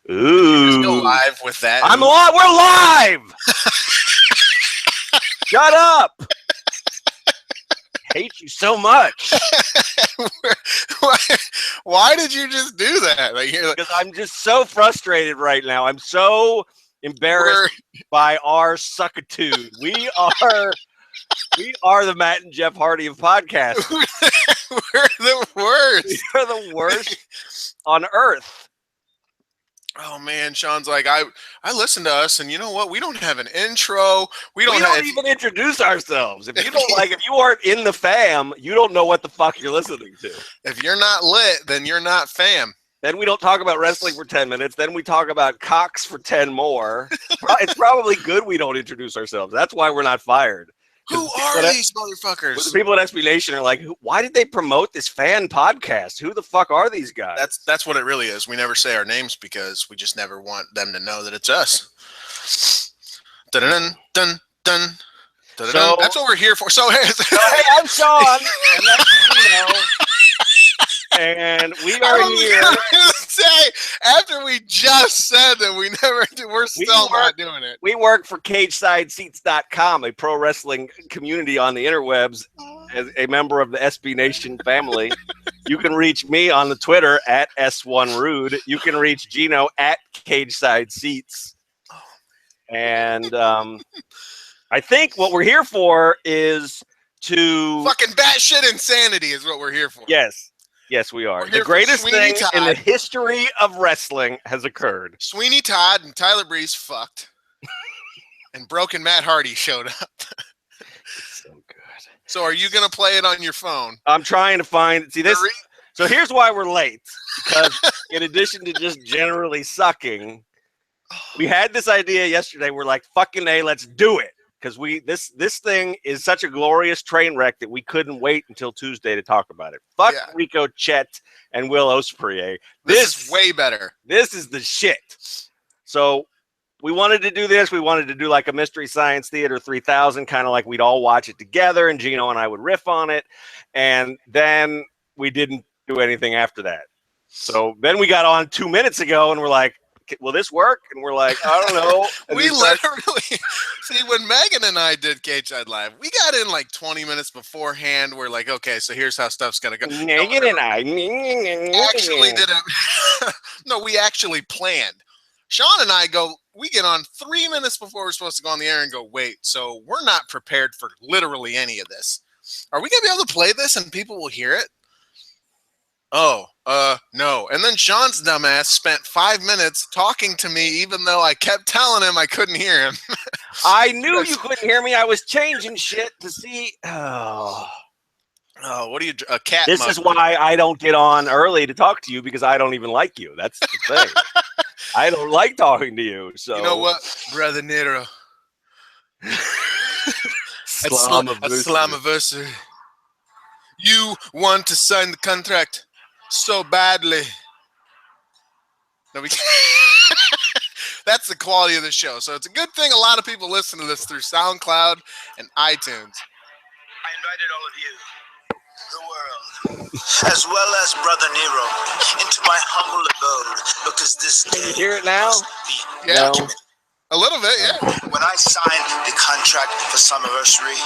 Ooh. Just go live with that. I'm live. We're live. Shut up. Hate you so much. Why did you just do that? Because I'm just so frustrated right now. I'm so embarrassed by our suckitude. We are the Matt and Jeff Hardy of podcasts. We're the worst. We are the worst on earth. Oh man, Sean's like, I listen to us, and you know what? We don't have an intro. We don't even introduce ourselves. If you don't if you aren't in the fam, you don't know what the fuck you're listening to. If you're not lit, then you're not fam. Then we don't talk about wrestling for 10 minutes. Then we talk about cocks for 10 more. It's probably good we don't introduce ourselves. That's why we're not fired. Who are these motherfuckers? The people at SB Nation are like, why did they promote this fan podcast? Who the fuck are these guys? That's what it really is. We never say our names because we just never want them to know that it's us. Dun dun dun dun. So, that's what we're here for. So hey, I'm Sean, and that's Geno. And we are here. Say, after we just said that we never do, we're still not doing it. We work for CagesideSeats.com, a pro wrestling community on the interwebs. As a member of the SB Nation family, you can reach me on the Twitter at S1Rude. You can reach Geno at CagesideSeats. And I think what we're here for is to fucking batshit insanity is what we're here for. Yes, we are. The greatest thing in the history of wrestling has occurred. Sweeney Todd and Tyler Breeze fucked. And Broken Matt Hardy showed up. It's so good. So are you going to play it on your phone? I'm trying to find... See, this... So here's why we're late. Because in addition to just generally sucking, we had this idea yesterday. We're like, fucking A, let's do it. Because this thing is such a glorious train wreck that we couldn't wait until Tuesday to talk about it. Fuck Rico Chet and Will Ospreay. This is way better. This is the shit. So we wanted to do this. We wanted to do like a Mystery Science Theater 3000, kind of like we'd all watch it together, and Geno and I would riff on it. And then we didn't do anything after that. So then we got on 2 minutes ago, and we're like, will this work? And we're like, I don't know. We literally see when Megan and I did Cage Side Live, we got in like 20 minutes beforehand. We're like, okay, so here's how stuff's gonna go. Megan and I actually didn't. No, we actually planned. Sean and I we get on 3 minutes before we're supposed to go on the air and go, wait, so we're not prepared for literally any of this. Are we gonna be able to play this and people will hear it? No. And then Sean's dumbass spent 5 minutes talking to me, even though I kept telling him I couldn't hear him. I knew you couldn't hear me. I was changing shit to see. What are you, a cat? This is why I don't get on early to talk to you, because I don't even like you. That's the thing. I don't like talking to you. So you know what, brother Nero? Slammiversary. You want to sign the contract so badly. No, we can't. That's the quality of the show. So it's a good thing a lot of people listen to this through SoundCloud and iTunes. I invited all of you, the world, as well as Brother Nero, into my humble abode, because this day Can you hear it now? Yeah. No. A little bit, yeah. When I signed the contract for Slammiversary,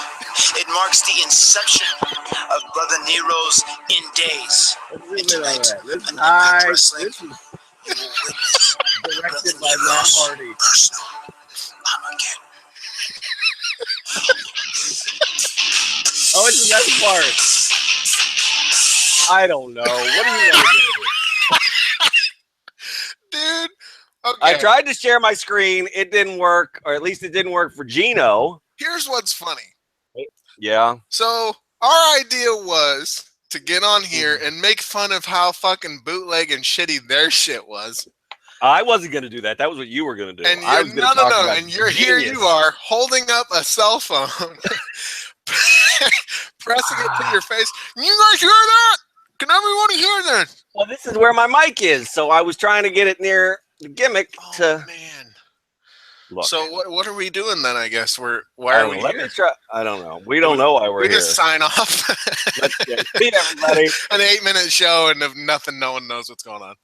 it marks the inception of Brother Nero's in days. And tonight, on Impact Wrestling, you will witness directed by Matt Hardy. Personal Armageddon. Oh, it's the best part. I don't know. What are you gonna do? Dude. Okay. I tried to share my screen. It didn't work, or at least it didn't work for Geno. Here's what's funny. Yeah. So our idea was to get on here and make fun of how fucking bootleg and shitty their shit was. I wasn't going to do that. That was what you were going to do. And no. And you're here. You are holding up a cell phone, pressing it to your face. You guys hear that? Can everybody hear that? Well, this is where my mic is, so I was trying to get it near the gimmick to. Man. Look. So what are we doing then? I guess why are we here? Let me try. I don't know. We don't know why we're here. We just sign off. Let's see everybody. An 8-minute show and no one knows what's going on.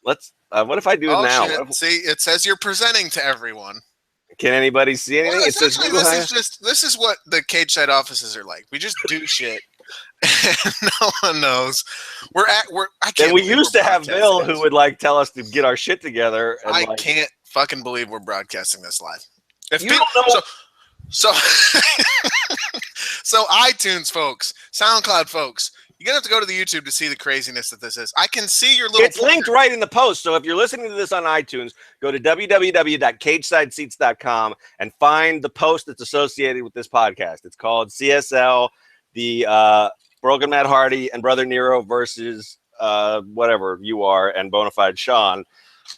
Let's What if I do it now? Shit. See, it says you're presenting to everyone. Can anybay see anything? Well, It says this is what the cage side offices are like. We just do shit. And no one knows. I can't. And we used to have Bill who would like tell us to get our shit together. And I can't fucking believe we're broadcasting this live. If you don't know. So iTunes folks, SoundCloud folks, you're gonna have to go to the YouTube to see the craziness that this is. I can see your little. It's linked right in the post. So if you're listening to this on iTunes, go to www.cagesideseats.com and find the post that's associated with this podcast. It's called CSL, the Broken Matt Hardy and Brother Nero versus whatever you are and Bonafide Sean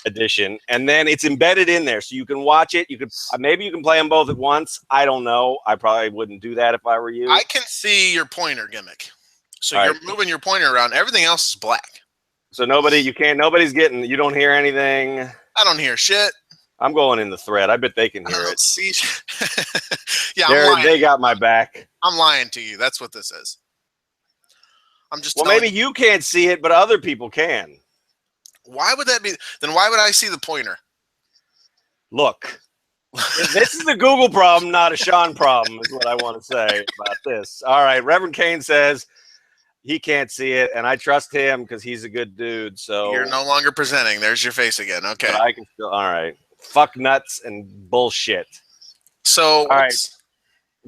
edition, and then it's embedded in there, so you can watch it. You could maybe you can play them both at once. I don't know. I probably wouldn't do that if I were you. I can see your pointer gimmick, so you're moving your pointer around. Everything else is black. So nobody's getting. You don't hear anything. I don't hear shit. I'm going in the thread. I bet they can hear it. See, yeah, they got my back. I'm lying to you. That's what this is. I'm just. Well, maybe you can't see it, but other people can. Why would that be? Then why would I see the pointer? Look, this is a Google problem, not a Sean problem, is what I want to say about this. All right, Reverend Kane says he can't see it, and I trust him because he's a good dude. So you're no longer presenting. There's your face again. Okay, but I can still. All right, fuck nuts and bullshit. So all right.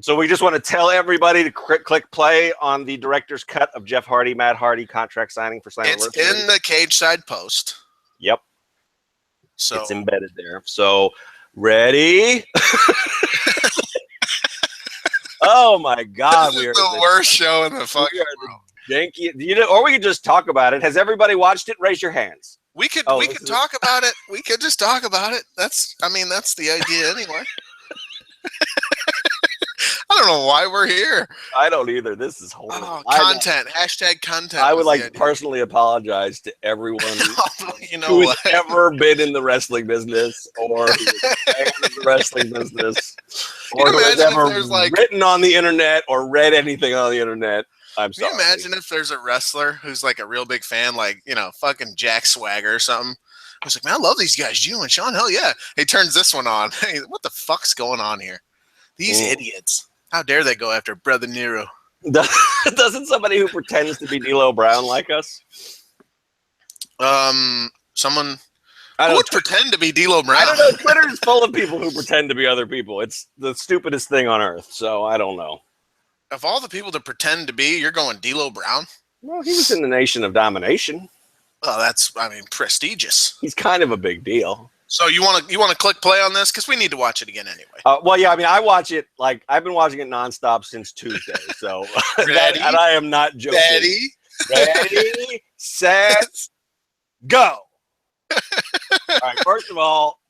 So we just want to tell everybody to click play on the director's cut of Jeff Hardy, Matt Hardy contract signing for Slammiversary. It's in the cage side post. Yep. So it's embedded there. So ready? Oh my God, we are the worst show in the fucking world. Janky, or we could just talk about it. Has everybody watched it? Raise your hands. We could talk about it. We could just talk about it. That's the idea anyway. I don't know why we're here. I don't either. This is horrible. Content. Hashtag content. I would like to personally apologize to everyone who's ever been in the wrestling business or who is in the wrestling business or who has ever written on the internet or read anything on the internet. I'm sorry. Can you imagine if there's a wrestler who's like a real big fan, like, fucking Jack Swagger or something? I was like, man, I love these guys. You and Sean, hell yeah. He turns this one on. Hey, what the fuck's going on here? These idiots. How dare they go after Brother Nero? Doesn't somebody who pretends to be D'Lo Brown like us? Someone who would pretend to be D'Lo Brown. I don't know. Twitter is full of people who pretend to be other people. It's the stupidest thing on earth. So I don't know. Of all the people to pretend to be, you're going D'Lo Brown? Well, he was in the Nation of Domination. Well, that's prestigious. He's kind of a big deal. So you want to click play on this because we need to watch it again anyway. Well, yeah. I mean, I watch it I've been watching it nonstop since Tuesday. So ready, and I am not joking. Ready, set, go. All right. First of all,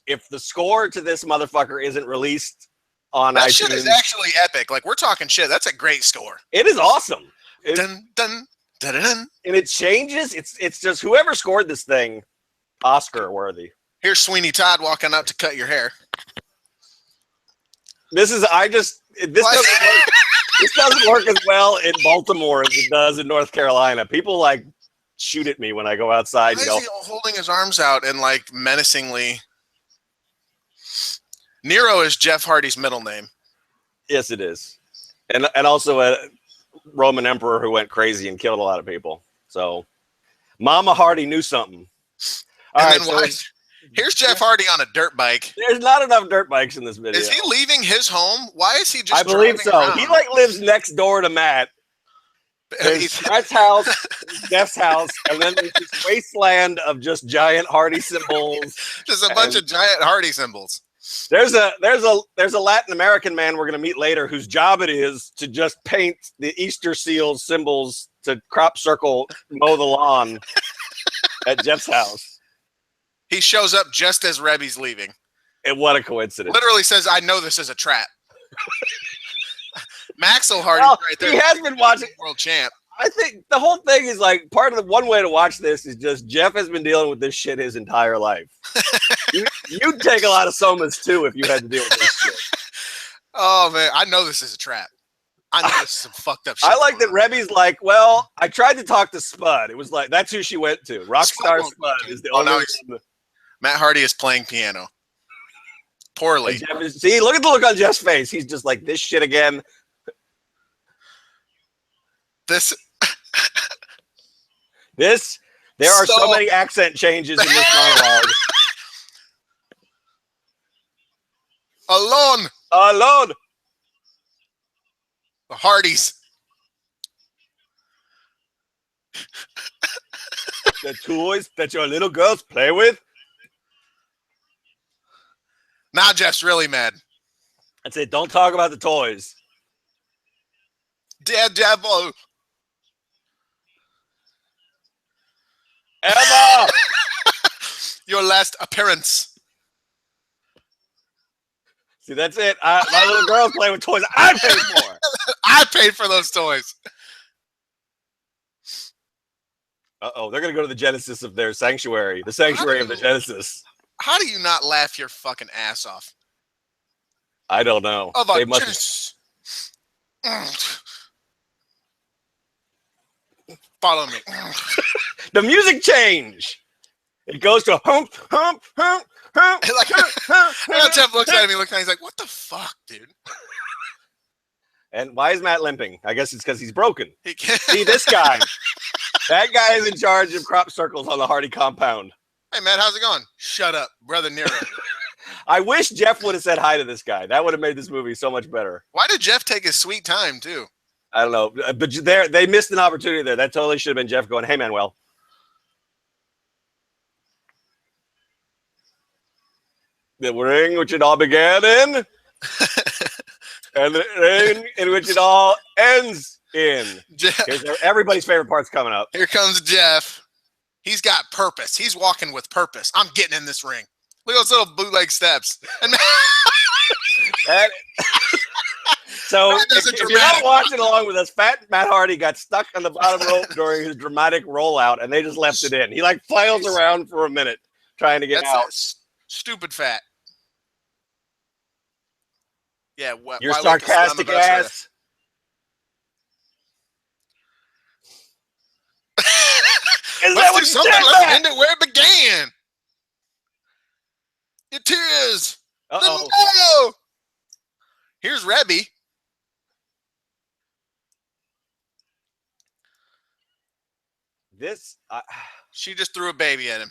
if the score to this motherfucker isn't released on that iTunes, shit is actually epic. Like, we're talking shit. That's a great score. It is awesome. Dun, dun, dun, dun, dun. And it changes. It's just whoever scored this thing. Oscar worthy. Here's Sweeney Todd walking out to cut your hair. This doesn't work as well in Baltimore as it does in North Carolina. People shoot at me when I go outside. Why is he holding his arms out and menacingly? Nero is Jeff Hardy's middle name. Yes, it is, and also a Roman emperor who went crazy and killed a lot of people. So, Mama Hardy knew something. Here's Jeff Hardy on a dirt bike. There's not enough dirt bikes in this video. Is he leaving his home? Why is he just? I believe so. Around? He lives next door to Matt. Matt's house, Jeff's house, and then there's this wasteland of just giant Hardy symbols. Just a bunch of giant Hardy symbols. There's a Latin American man we're gonna meet later whose job it is to just paint the Easter seals symbols to crop circle mow the lawn at Jeff's house. He shows up just as Rebby's leaving. And what a coincidence. Literally says, I know this is a trap. Maxwell Hardy right there. He has been watching world champ. I think the whole thing is part of the one way to watch this is just Jeff has been dealing with this shit his entire life. You'd take a lot of somas too if you had to deal with this shit. Oh man, I know this is a trap. I know this is some fucked up shit. I like that Rebby's like, well, I tried to talk to Spud. It was like, that's who she went to. Rockstar Spud is the only one. Matt Hardy is playing piano. Poorly. See, look at the look on Jeff's face. He's just like, this shit again. There are so many accent changes in this monologue. Alone. The Hardys. The toys that your little girls play with. Now Jeff's really mad. That's it. Don't talk about the toys. Daredevil. Emma! Your last appearance. See, that's it. My little girls play with toys I paid for. I paid for those toys. Uh-oh, they're going to go to the genesis of their sanctuary. The sanctuary of the Genesis. How do you not laugh your fucking ass off? I don't know. They must. Follow me. The music change. It goes to hump, hump, hump, hump. Like, Jeff looks at me, he's like, what the fuck, dude? And why is Matt limping? I guess it's because he's broken. He can't. See, this guy. That guy is in charge of crop circles on the Hardy compound. Hey, Matt, how's it going? Shut up, brother Nero. I wish Jeff would have said hi to this guy. That would have made this movie so much better. Why did Jeff take his sweet time, too? I don't know. But they missed an opportunity there. That totally should have been Jeff going, hey, Manuel. The ring which it all began in, and the ring in which it all ends in. Everybody's favorite part's coming up. Here comes Jeff. He's got purpose. He's walking with purpose. I'm getting in this ring. Look at those little bootleg steps. And so if you're not watching along with us, Fat Matt Hardy got stuck on the bottom rope during his dramatic rollout, and they just left it in. He like flails around for a minute trying to get out. Stupid fat. Yeah, your sarcastic ass. Is that what something? Let's end it where it began. It is. Uh-oh. Here's Rebby. She just threw a baby at him.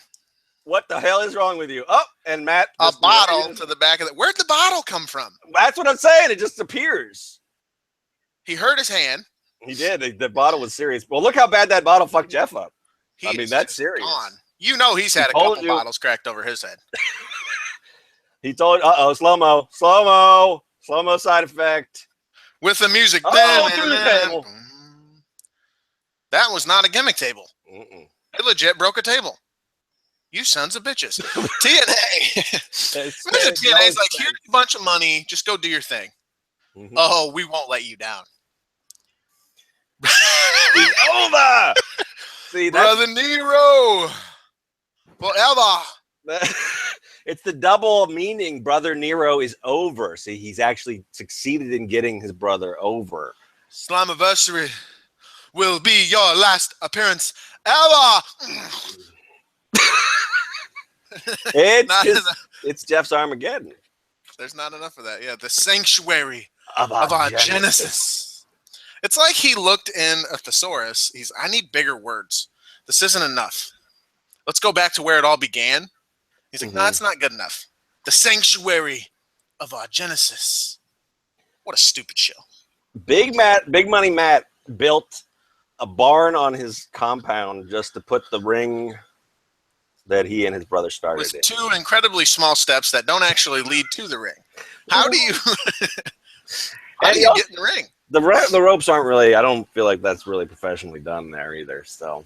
What the hell is wrong with you? Oh, and Matt. A bottle to the back of it. Where'd the bottle come from? That's what I'm saying. It just appears. He hurt his hand. He did. The bottle was serious. Well, look how bad that bottle fucked Jeff up. I mean, that's serious. Gone. You know he's had a couple bottles cracked over his head. He told, slow-mo side effect. With the music. Through the table. That was not a gimmick table. Mm-mm. They legit broke a table. You sons of bitches. TNA. TNA's like, here's a bunch of money. Just go do your thing. Mm-hmm. Oh, we won't let you down. It's over. See, Brother Nero. Forever. It's the double meaning. Brother Nero is over. See, he's actually succeeded in getting his brother over. Slammiversary will be your last appearance ever. It's Jeff's Armageddon. There's not enough of that. Yeah, the sanctuary of our Genesis. It's like he looked in a thesaurus. I need bigger words. This isn't enough. Let's go back to where it all began. He's like, no, it's not good enough. The sanctuary of our Genesis. What a stupid show. Big Money Matt built a barn on his compound just to put the ring that he and his brother started with two incredibly small steps that don't actually lead to the ring. How do you get in the ring? The ropes aren't really, I don't feel like that's really professionally done there either. So,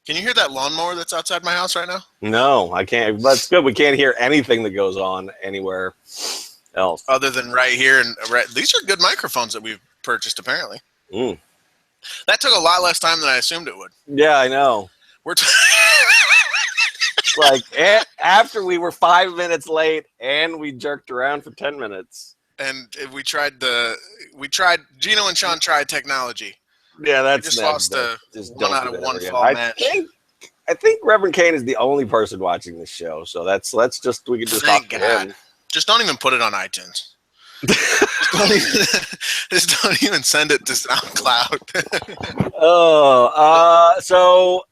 can you hear that lawnmower that's outside my house right now? No, I can't. That's good. We can't hear anything that goes on anywhere else other than right here. And these are good microphones that we've purchased, apparently. That took a lot less time than I assumed it would. Yeah, I know. Like after we were 5 minutes late and we jerked around for 10 minutes. and Geno and Sean tried technology. Yeah, We just lost a just 1 don't out do of that 1 again. fall match. I think Reverend Kane is the only person watching this show, so we can just Thank talk to God. him. Just don't even put it on iTunes. just don't even send it to SoundCloud. So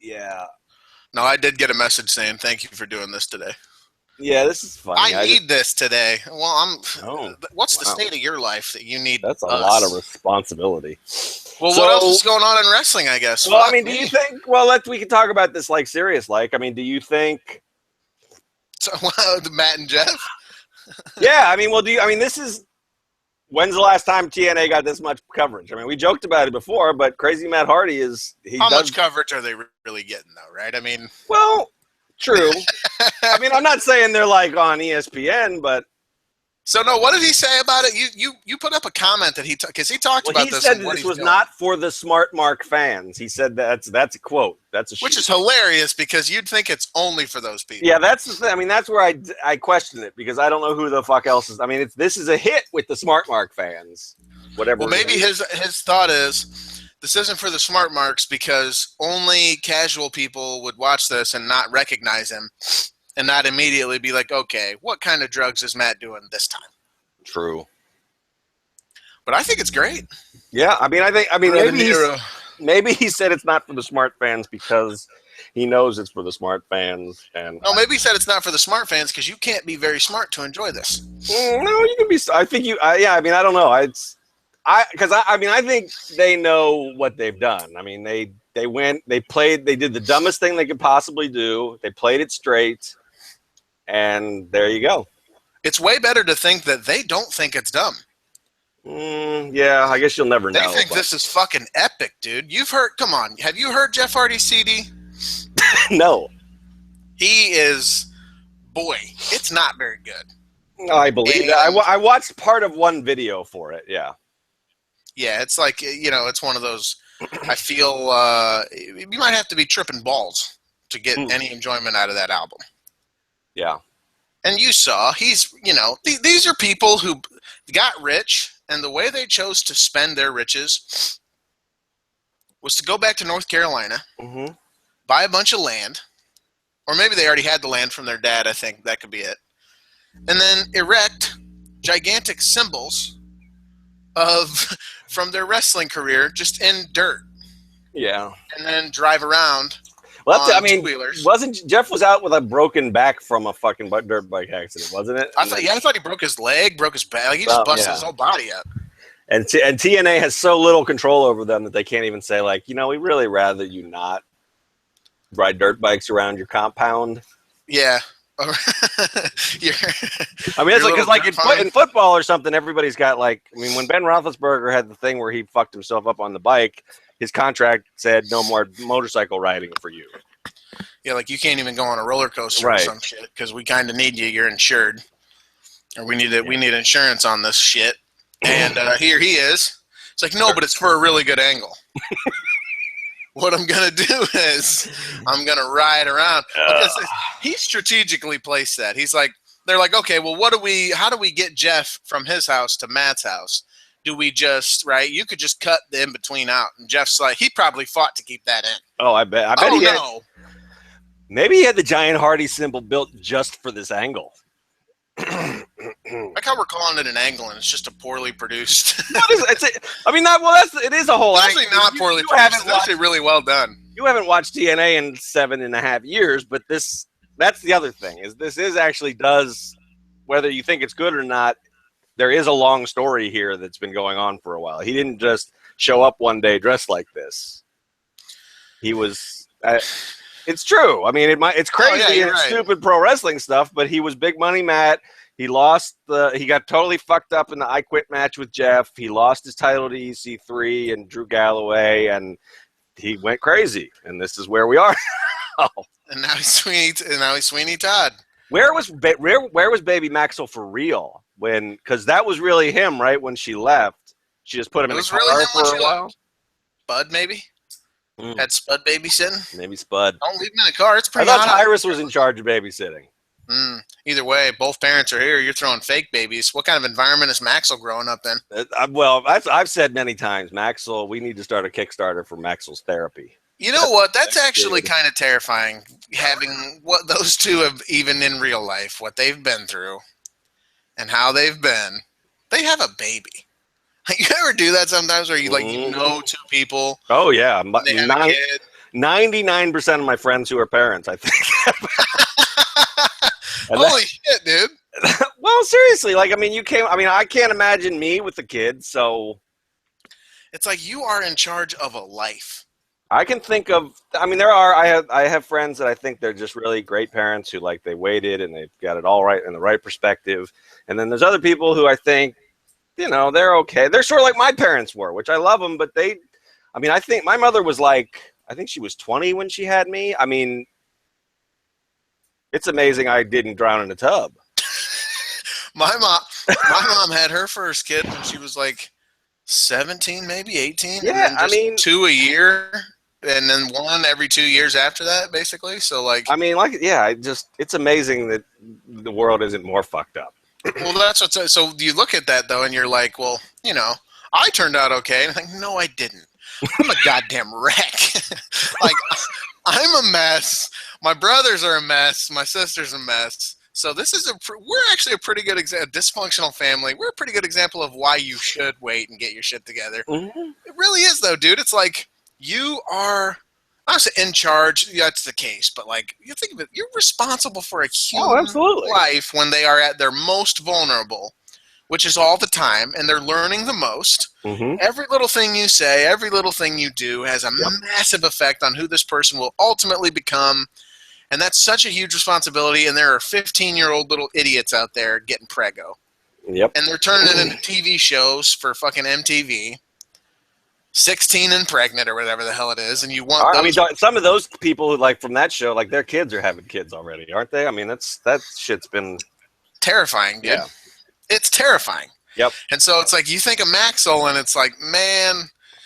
yeah. No, I did get a message saying thank you for doing this today. Yeah, this is funny. I need this today. Well, what's the wow. state of your life that you need? That's a lot of responsibility. Well, what else is going on in wrestling, I guess? Well, I mean, do you think? Well, we can talk about this like serious. Like, I mean, do you think? So, Matt and Jeff. Yeah, I mean, this is. When's the last time TNA got this much coverage? I mean, we joked about it before, but Crazy Matt Hardy much coverage are they really getting, though? Right? I mean, well, true. I mean, I'm not saying they're like on ESPN, but. So no, what did he say about it? You put up a comment that he talked about this. He said that this was not for the Smart Mark fans. He said that's a quote. Which is hilarious because you'd think it's only for those people. Yeah, that's the thing. I mean, that's where I question it because I don't know who the fuck else is. I mean, this is a hit with the Smart Mark fans. Whatever. Well, maybe his thought is this isn't for the Smart Marks because only casual people would watch this and not recognize him. And not immediately be like, okay, what kind of drugs is Matt doing this time? True. But I think it's great. Yeah, maybe he said it's not for the smart fans because he knows it's for the smart fans. And no, maybe he said it's not for the smart fans because you can't be very smart to enjoy this. No, you can be. I think you. Yeah, I mean, I don't know. I think they know what they've done. I mean, they went, they played, they did the dumbest thing they could possibly do. They played it straight. And there you go. It's way better to think that they don't think it's dumb. Yeah, I guess you'll never know. They think this is fucking epic, dude. Come on. Have you heard Jeff Hardy's CD? No. He is, it's not very good. No, I believe that. I watched part of one video for it, yeah. Yeah, it's like, it's one of those, I feel you might have to be tripping balls to get any enjoyment out of that album. Yeah. And you saw, these are people who got rich, and the way they chose to spend their riches was to go back to North Carolina, buy a bunch of land, or maybe they already had the land from their dad, I think that could be it, and then erect gigantic symbols from their wrestling career just in dirt. Yeah. And then drive around. Well, Jeff was out with a broken back from a fucking dirt bike accident, wasn't it? I thought he broke his leg, broke his back. Like, he just busted his whole body up. And TNA has so little control over them that they can't even say, like, we really rather you not ride dirt bikes around your compound. Yeah. I mean, it's like in football or something, everybody's got when Ben Roethlisberger had the thing where he fucked himself up on the bike, his contract said no more motorcycle riding for you. Yeah, like you can't even go on a roller coaster or some shit because we kind of need you. You're insured, or we need insurance on this shit. And here he is. It's like, no, but it's for a really good angle. What I'm gonna do is I'm gonna ride around. He strategically placed that. He's like, they're like, okay, well, how do we get Jeff from his house to Matt's house? Do we just, you could just cut the in-between out. And Jeff's like, he probably fought to keep that in. Oh, I bet maybe he had the giant Hardy symbol built just for this angle. Like how we're calling it an angle and it's just a poorly produced. It is a whole angle. It's actually not poorly produced. It's actually really well done. You haven't watched TNA in 7.5 years, but that's the other thing, is this actually does, whether you think it's good or not, there is a long story here that's been going on for a while. He didn't just show up one day dressed like this. He was. It's true. I mean, it's crazy and stupid pro wrestling stuff, but he was Big Money Matt. He got totally fucked up in the I Quit match with Jeff. He lost his title to EC3 and Drew Galloway, and he went crazy. And this is where we are. And now he's Sweeney Todd. Where was Baby Maxwell for real? Because that was really him, right? When she left, she just put him in the car for a while. Spud, maybe. Had Spud babysitting. Maybe Spud. Don't leave him in the car. It's pretty. I thought Tyrus was in charge of babysitting. Either way, both parents are here. You're throwing fake babies. What kind of environment is Maxwell growing up in? Well, I've said many times, Maxwell, we need to start a Kickstarter for Maxwell's therapy. You know what? That's actually kind of terrifying, having what those two have, even in real life, what they've been through and how they've been. They have a baby. You ever do that sometimes where you you know two people? Oh, yeah. They have a kid? 99% of my friends who are parents, I think. Holy shit, dude. Well, seriously, I can't imagine me with a kid, so it's like you are in charge of a life. I can think of, I have friends that I think they're just really great parents who they waited and they've got it all right in the right perspective. And then there's other people who I think, they're okay. They're sort of like my parents were, which I love them, but I think my mother was I think she was 20 when she had me. I mean, it's amazing I didn't drown in a tub. My mom had her first kid when she was 17, maybe 18. Yeah, and then just 2 a year, and then 1 every 2 years after that, basically. So it's amazing that the world isn't more fucked up. Well, that's what's so. You look at that though, and you're like, well, I turned out okay. And I'm like, no, I didn't. I'm a goddamn wreck. I'm a mess. My brothers are a mess. My sister's a mess. So we're actually a pretty good dysfunctional family. We're a pretty good example of why you should wait and get your shit together. Mm-hmm. It really is though, dude. It's like you are honestly in charge. That's the case, but you think of it, you're responsible for a human life when they are at their most vulnerable, which is all the time, and they're learning the most. Mm-hmm. Every little thing you say, every little thing you do has a massive effect on who this person will ultimately become. And that's such a huge responsibility, and there are 15-year-old little idiots out there getting preggo. Yep. And they're turning it into TV shows for fucking MTV. 16 and pregnant or whatever the hell it is, and you want some of those people who from that show, their kids are having kids already, aren't they? I mean, that shit's been terrifying, dude. Yeah. It's terrifying. Yep. And so it's you think of Maxwell, and it's man.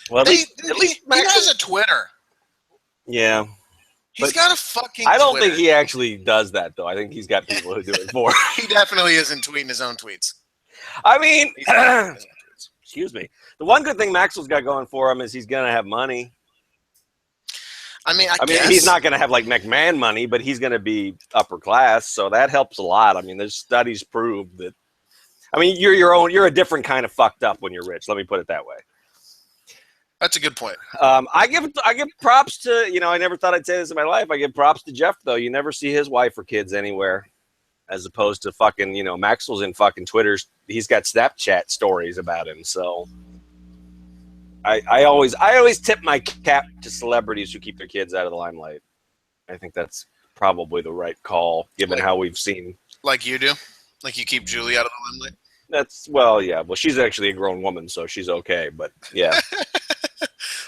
Well, at least he has a Twitter. Yeah. He's got a fucking I don't Twitter. think he actually does that, though. I think he's got people who do it for him. He definitely isn't tweeting his own tweets. I mean, excuse me. The one good thing Maxwell's got going for him is he's going to have money. I mean, he's not going to have McMahon money, but he's going to be upper class, so that helps a lot. I mean, there's studies prove that. I mean, you're a different kind of fucked up when you're rich. Let me put it that way. That's a good point. I give props to, I never thought I'd say this in my life. I give props to Jeff, though. You never see his wife or kids anywhere, as opposed to fucking, Maxwell's in fucking Twitter's. He's got Snapchat stories about him. So I always tip my cap to celebrities who keep their kids out of the limelight. I think that's probably the right call, given how we've seen. Like you do? Like you keep Julie out of the limelight? Well, she's actually a grown woman, so she's okay, but yeah.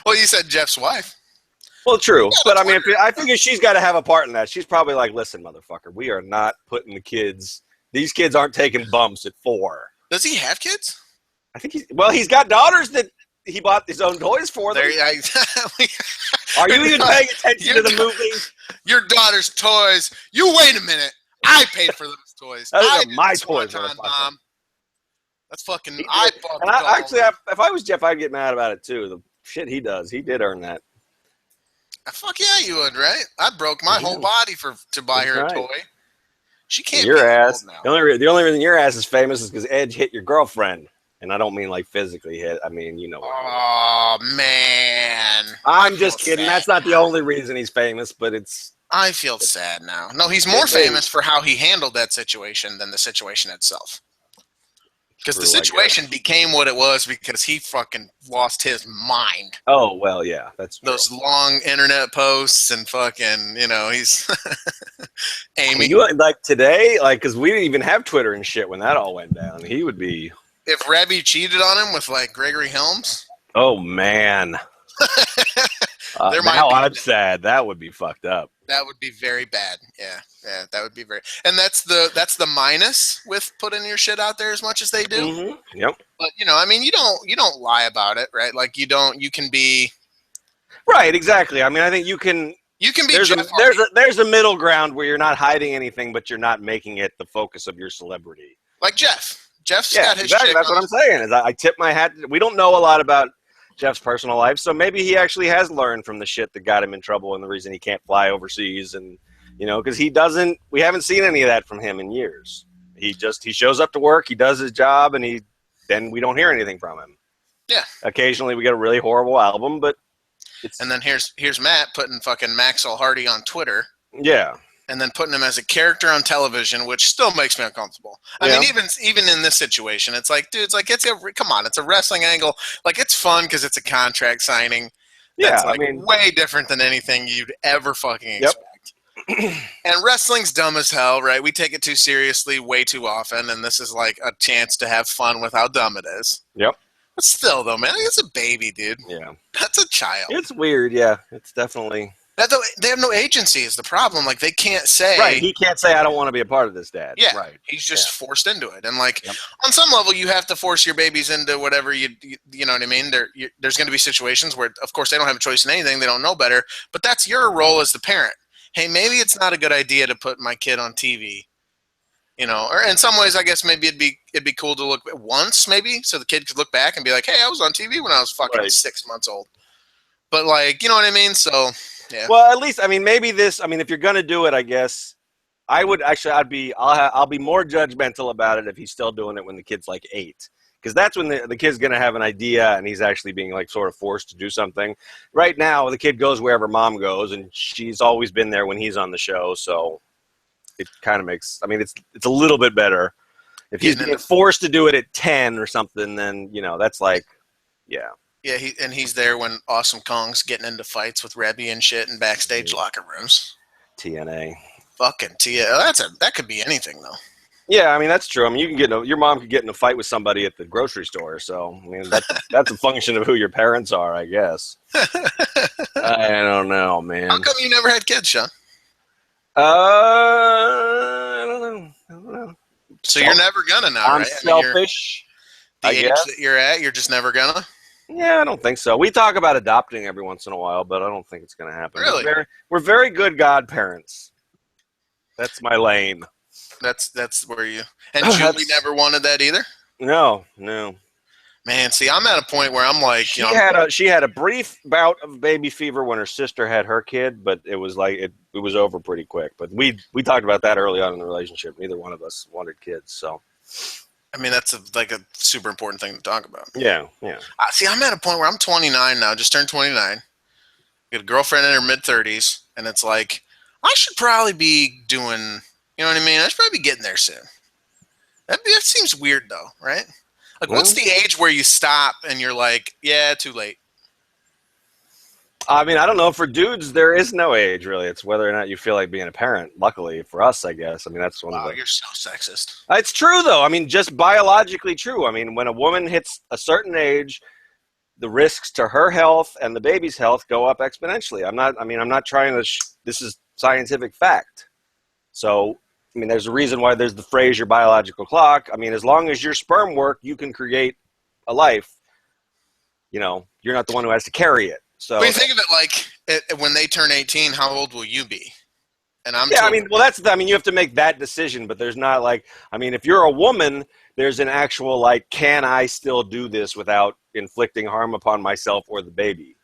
Well, you said Jeff's wife. Well, true. But I mean, I figure she's got to have a part in that. She's probably listen, motherfucker, we are not putting these kids aren't taking bumps at 4. Does he have kids? I think he's got daughters that he bought his own toys for them. Are you even paying attention to the movie? Your daughter's toys. You wait a minute. I paid for those toys. Those are my toys, Mom. That's fucking. Actually, if I was Jeff, I'd get mad about it too. The shit he does, he did earn that. Fuck yeah, you would, right? I broke my whole body to buy her a toy. She can't. Your ass. Now. The only reason your ass is famous is because Edge hit your girlfriend, and I don't mean physically hit. I mean, Oh man. I'm just kidding. Sad. That's not the only reason he's famous, but it's. I feel sad now. No, he's more famous for how he handled that situation than the situation itself. Because the situation became what it was because he fucking lost his mind. Oh, well, yeah, that's true. Those long internet posts and fucking, he's Amy. Today, because we didn't even have Twitter and shit when that all went down. He would be. If Rebby cheated on him with Gregory Helms. Oh, man. Now I'm sad. That would be fucked up. That would be very bad. Yeah, that would be very. And that's the minus with putting your shit out there as much as they do. Mm-hmm. Yep. But you don't lie about it, right? You can be. Right. Exactly. I mean, I think you can You can be there's Jeff a Hardy. there's a middle ground where you're not hiding anything, but you're not making it the focus of your celebrity. Like Jeff. Jeff's Yeah, got his exactly. chick That's on what I'm saying. Is I tip my hat. We don't know a lot about Jeff's personal life, so maybe he actually has learned from the shit that got him in trouble and the reason he can't fly overseas, and because he doesn't. We haven't seen any of that from him in years. He shows up to work, he does his job, and then we don't hear anything from him. Yeah. Occasionally we get a really horrible album, but And then here's Matt putting fucking Maxwell Hardy on Twitter. Yeah. And then putting him as a character on television, which still makes me uncomfortable. I mean, even in this situation, it's like, dude, come on, it's a wrestling angle. Like, it's fun because it's a contract signing. Yeah, that's way different than anything you'd ever fucking expect. And wrestling's dumb as hell, right? We take it too seriously way too often, and this is like a chance to have fun with how dumb it is. Yep. But still, though, man, it's a baby, dude. Yeah. That's a child. It's weird, yeah. It's definitely... They have no agency is the problem. Like, they can't say... Right, he can't say, I don't want to be a part of this, Dad. Yeah, right. He's just forced into it. And, like, on some level, you have to force your babies into whatever you know what I mean? There's going to be situations where, of course, they don't have a choice in anything. They don't know better. But that's your role as the parent. Hey, maybe it's not a good idea to put my kid on TV. Or in some ways, I guess maybe it'd be cool to look once, maybe, so the kid could look back and be like, hey, I was on TV when I was fucking 6 months old. But, like, you know what I mean? So... Yeah. Well, at least maybe this. If you're gonna do it, I guess I'll be more judgmental about it if he's still doing it when the kid's like 8, because that's when the kid's gonna have an idea and he's actually being like sort of forced to do something. Right now, the kid goes wherever mom goes, and she's always been there when he's on the show, so it kind of makes. It's a little bit better if he's being forced to do it at 10 or something. Then that's like, yeah. Yeah, he's there when Awesome Kong's getting into fights with Rebby and shit in backstage locker rooms. TNA. Fucking TNA. That could be anything, though. Yeah, that's true. You can your mom could get in a fight with somebody at the grocery store. So that's a function of who your parents are, I guess. I don't know, man. How come you never had kids, Sean? I don't know. So you're never gonna now, I'm right? selfish. The age that you're at, you're just never gonna. Yeah, I don't think so. We talk about adopting every once in a while, but I don't think it's going to happen. Really? We're very good godparents. That's my lane. That's where you... And Julie never wanted that either? No. Man, see, I'm at a point where I'm like... She had a brief bout of baby fever when her sister had her kid, but it was like it was over pretty quick. But we talked about that early on in the relationship. Neither one of us wanted kids, so... that's a super important thing to talk about. Yeah. See, I'm at a point where I'm 29 now, just turned 29. Got a girlfriend in her mid-30s, and it's like, I should probably be doing, you know what I mean? I should probably be getting there soon. That seems weird, though, right? Like, what's the age where you stop and you're like, yeah, too late? I don't know. For dudes, there is no age, really. It's whether or not you feel like being a parent. Luckily for us, I guess. That's one of the... You're so sexist. It's true, though. Just biologically true. When a woman hits a certain age, the risks to her health and the baby's health go up exponentially. I'm not trying to... This is scientific fact. So, there's a reason why there's the phrase your biological clock. As long as your sperm work, you can create a life. You're not the one who has to carry it. So, when you think of it like when they turn 18, how old will you be? And I'm that's you have to make that decision, but there's not if you're a woman, there's an actual can I still do this without inflicting harm upon myself or the baby?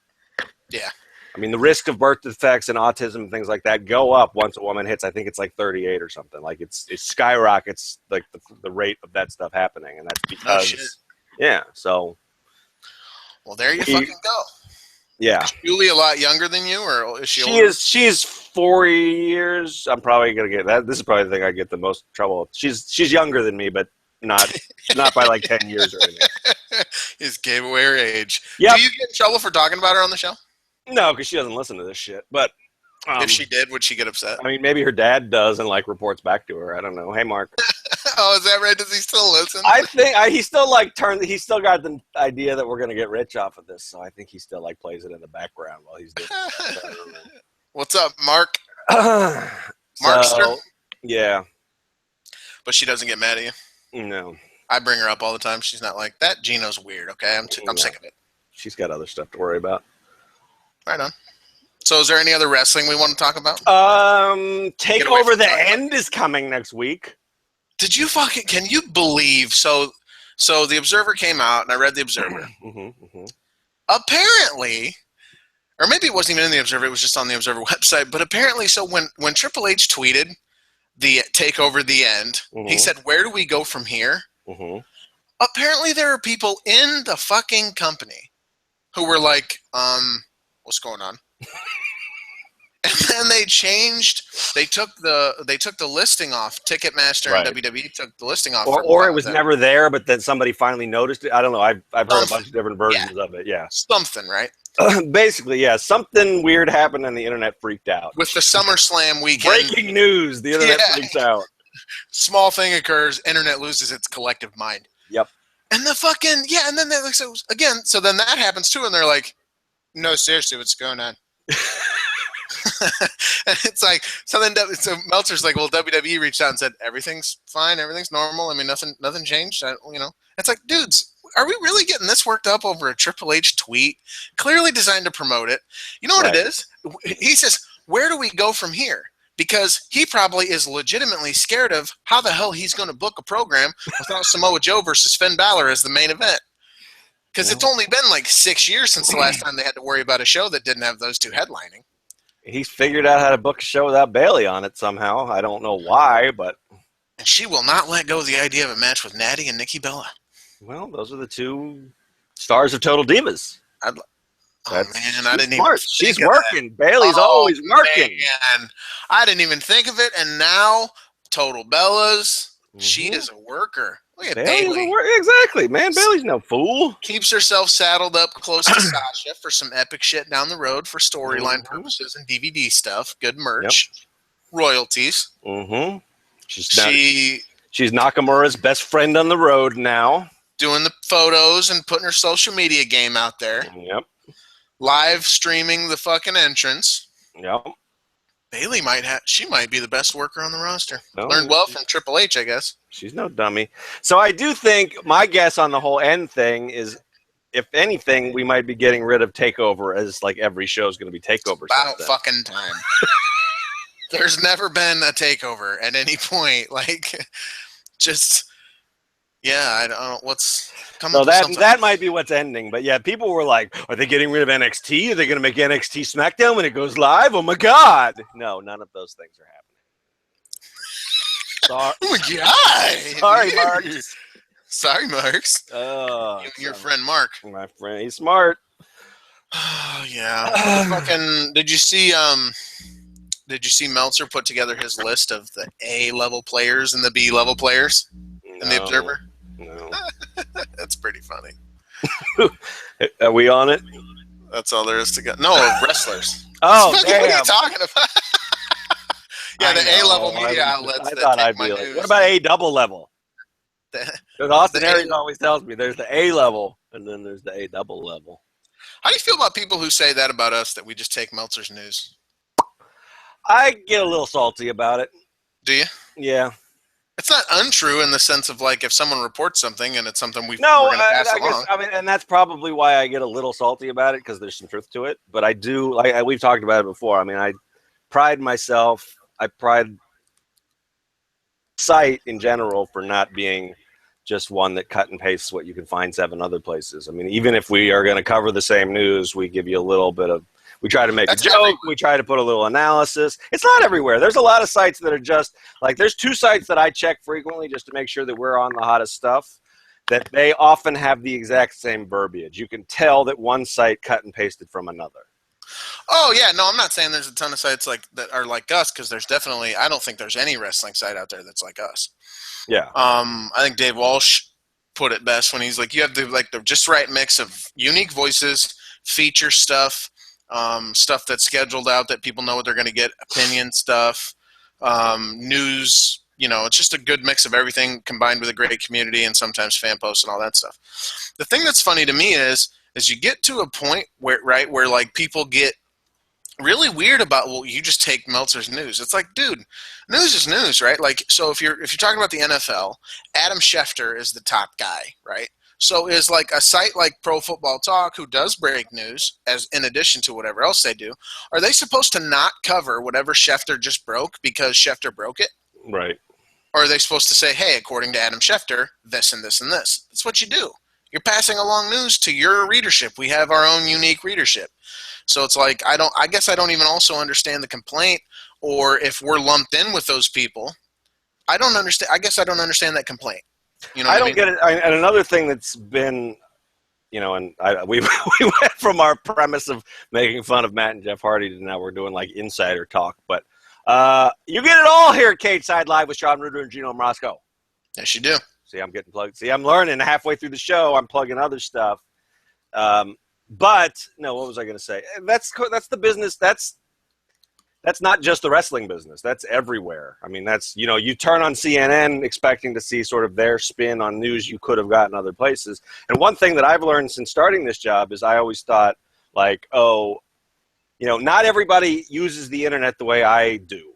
Yeah. The risk of birth defects and autism and things like that go up once a woman hits, I think it's 38 or something. It skyrockets the rate of that stuff happening, and that's because so. Well, there you fucking go. Yeah. Is Julie a lot younger than you, or is she older? She's 4 years. I'm probably gonna get that. This is probably the thing I get the most trouble. She's younger than me, but not by 10 years or anything. Just gave away her age. Yep. Do you get in trouble for talking about her on the show? No, because she doesn't listen to this shit. But if she did, would she get upset? Maybe her dad does and reports back to her. I don't know. Hey, Mark. Oh, is that right? Does he still listen? I think he still he still got the idea that we're gonna get rich off of this, so I think he still plays it in the background while he's doing it. What's up, Mark? Markster? Yeah. But she doesn't get mad at you? No. I bring her up all the time. She's not like, that Geno's weird, okay? I'm sick of it. She's got other stuff to worry about. Right on. So is there any other wrestling we want to talk about? Takeover the End is coming next week. Did you can you believe? So the Observer came out, and I read the Observer. Apparently, or maybe it wasn't even in the Observer, it was just on the Observer website, but apparently, so when Triple H tweeted the Takeover the End, he said, "Where do we go from here?" Apparently, there are people in the fucking company who were like, what's going on? And then they took the listing off. Ticketmaster and WWE took the listing off. Or it was never there, but then somebody finally noticed it. I don't know. I've heard a bunch of different versions of it. Yeah. Something, right? Basically, yeah. Something weird happened and the internet freaked out. With the SummerSlam weekend. Breaking news. The internet freaks out. Small thing occurs. Internet loses its collective mind. Yep. And the fucking, and then they're like, so then that happens too. And they're like, no, seriously, what's going on? And it's like, so Meltzer's like, well, WWE reached out and said, everything's fine, everything's normal. I mean, nothing changed. It's like, dudes, are we really getting this worked up over a Triple H tweet? Clearly designed to promote it. You know what it is? He says, where do we go from here? Because he probably is legitimately scared of how the hell he's going to book a program without Samoa Joe versus Finn Balor as the main event. Because it's only been like 6 years since the last time they had to worry about a show that didn't have those two headlining. He's figured out how to book a show without Bayley on it somehow. I don't know why, but... And she will not let go of the idea of a match with Natty and Nikki Bella. Well, those are the two stars of Total Divas. I didn't even. She's working. Bayley's always working. Man. I didn't even think of it, and now Total Bellas, she is a worker. Look at Bayley. Exactly, man. Bayley's no fool. Keeps herself saddled up close to Sasha for some epic shit down the road for storyline purposes and DVD stuff. Good merch. Royalties. She's Nakamura's best friend on the road now. Doing the photos and putting her social media game out there. Yep. Live streaming the fucking entrance. Yep. Bayley might be the best worker on the roster. Learned well from Triple H, I guess. She's no dummy. So I do think my guess on the whole end thing is, if anything, we might be getting rid of Takeover, as like every show is going to be Takeover. About fucking time. There's never been a Takeover at any point. Like, just, I don't know what's coming. So that might be what's ending. But yeah, people were like, are they getting rid of NXT? Are they going to make NXT SmackDown when it goes live? Oh my God. No, none of those things are happening. Oh my God. Sorry, Marks. Sorry, Marks. You and your friend Mark. My friend, he's smart. Oh yeah. Did you see Meltzer put together his list of the A-level players and the B-level players in the Observer? No. That's pretty funny. Are we on it? That's all there is to go. No, wrestlers. Oh, what are you talking about? Yeah, the A-level media outlets. I thought I'd be like, what about A double level? Because Austin Aries always tells me there's the A level and then there's the A double level. How do you feel about people who say that about us, that we just take Meltzer's news? I get a little salty about it. Do you? Yeah. It's not untrue in the sense of, like, if someone reports something and it's something we're going to pass along. I mean, and that's probably why I get a little salty about it, because there's some truth to it. But I do, like we've talked about it before. I mean, I pride site in general for not being just one that cut and pastes what you can find 7 other places. I mean, even if we are going to cover the same news, we give you a little bit of, we try to make a joke, we try to put a little analysis. It's not everywhere. There's a lot of sites that are just, like, there's 2 sites that I check frequently just to make sure that we're on the hottest stuff, that they often have the exact same verbiage. You can tell that one site cut and pasted from another. Oh, yeah. No, I'm not saying there's a ton of sites like that are like us, because there's definitely, I don't think there's any wrestling site out there that's like us. Yeah. I think Dave Walsh put it best when he's like, you have the just right mix of unique voices, feature stuff, stuff that's scheduled out that people know what they're going to get, opinion stuff, news. You know, it's just a good mix of everything combined with a great community and sometimes fan posts and all that stuff. The thing that's funny to me is you get to a point where like people get really weird about, well, you just take Meltzer's news. It's like, dude, news is news, right? Like, so if you're talking about the NFL, Adam Schefter is the top guy, right? So is like a site like Pro Football Talk, who does break news, as in addition to whatever else they do, are they supposed to not cover whatever Schefter just broke because Schefter broke it? Right. Or are they supposed to say, hey, according to Adam Schefter, this and this and this? That's what you do. You're passing along news to your readership. We have our own unique readership. So it's like, I guess I don't even also understand the complaint, or if we're lumped in with those people. I don't understand. I guess I don't understand that complaint. You know what I mean? Get it. And another thing that's been, and we went from our premise of making fun of Matt and Jeff Hardy to now we're doing like insider talk. But you get it all here at Cage Side Live with Sean Ruder and Geno Morosco. Yes, you do. See, I'm getting plugged. See, I'm learning halfway through the show. I'm plugging other stuff. But no, what was I going to say? That's the business. That's not just the wrestling business. That's everywhere. I mean, that's, you turn on CNN expecting to see sort of their spin on news you could have gotten other places. And one thing that I've learned since starting this job is I always thought like, not everybody uses the internet the way I do.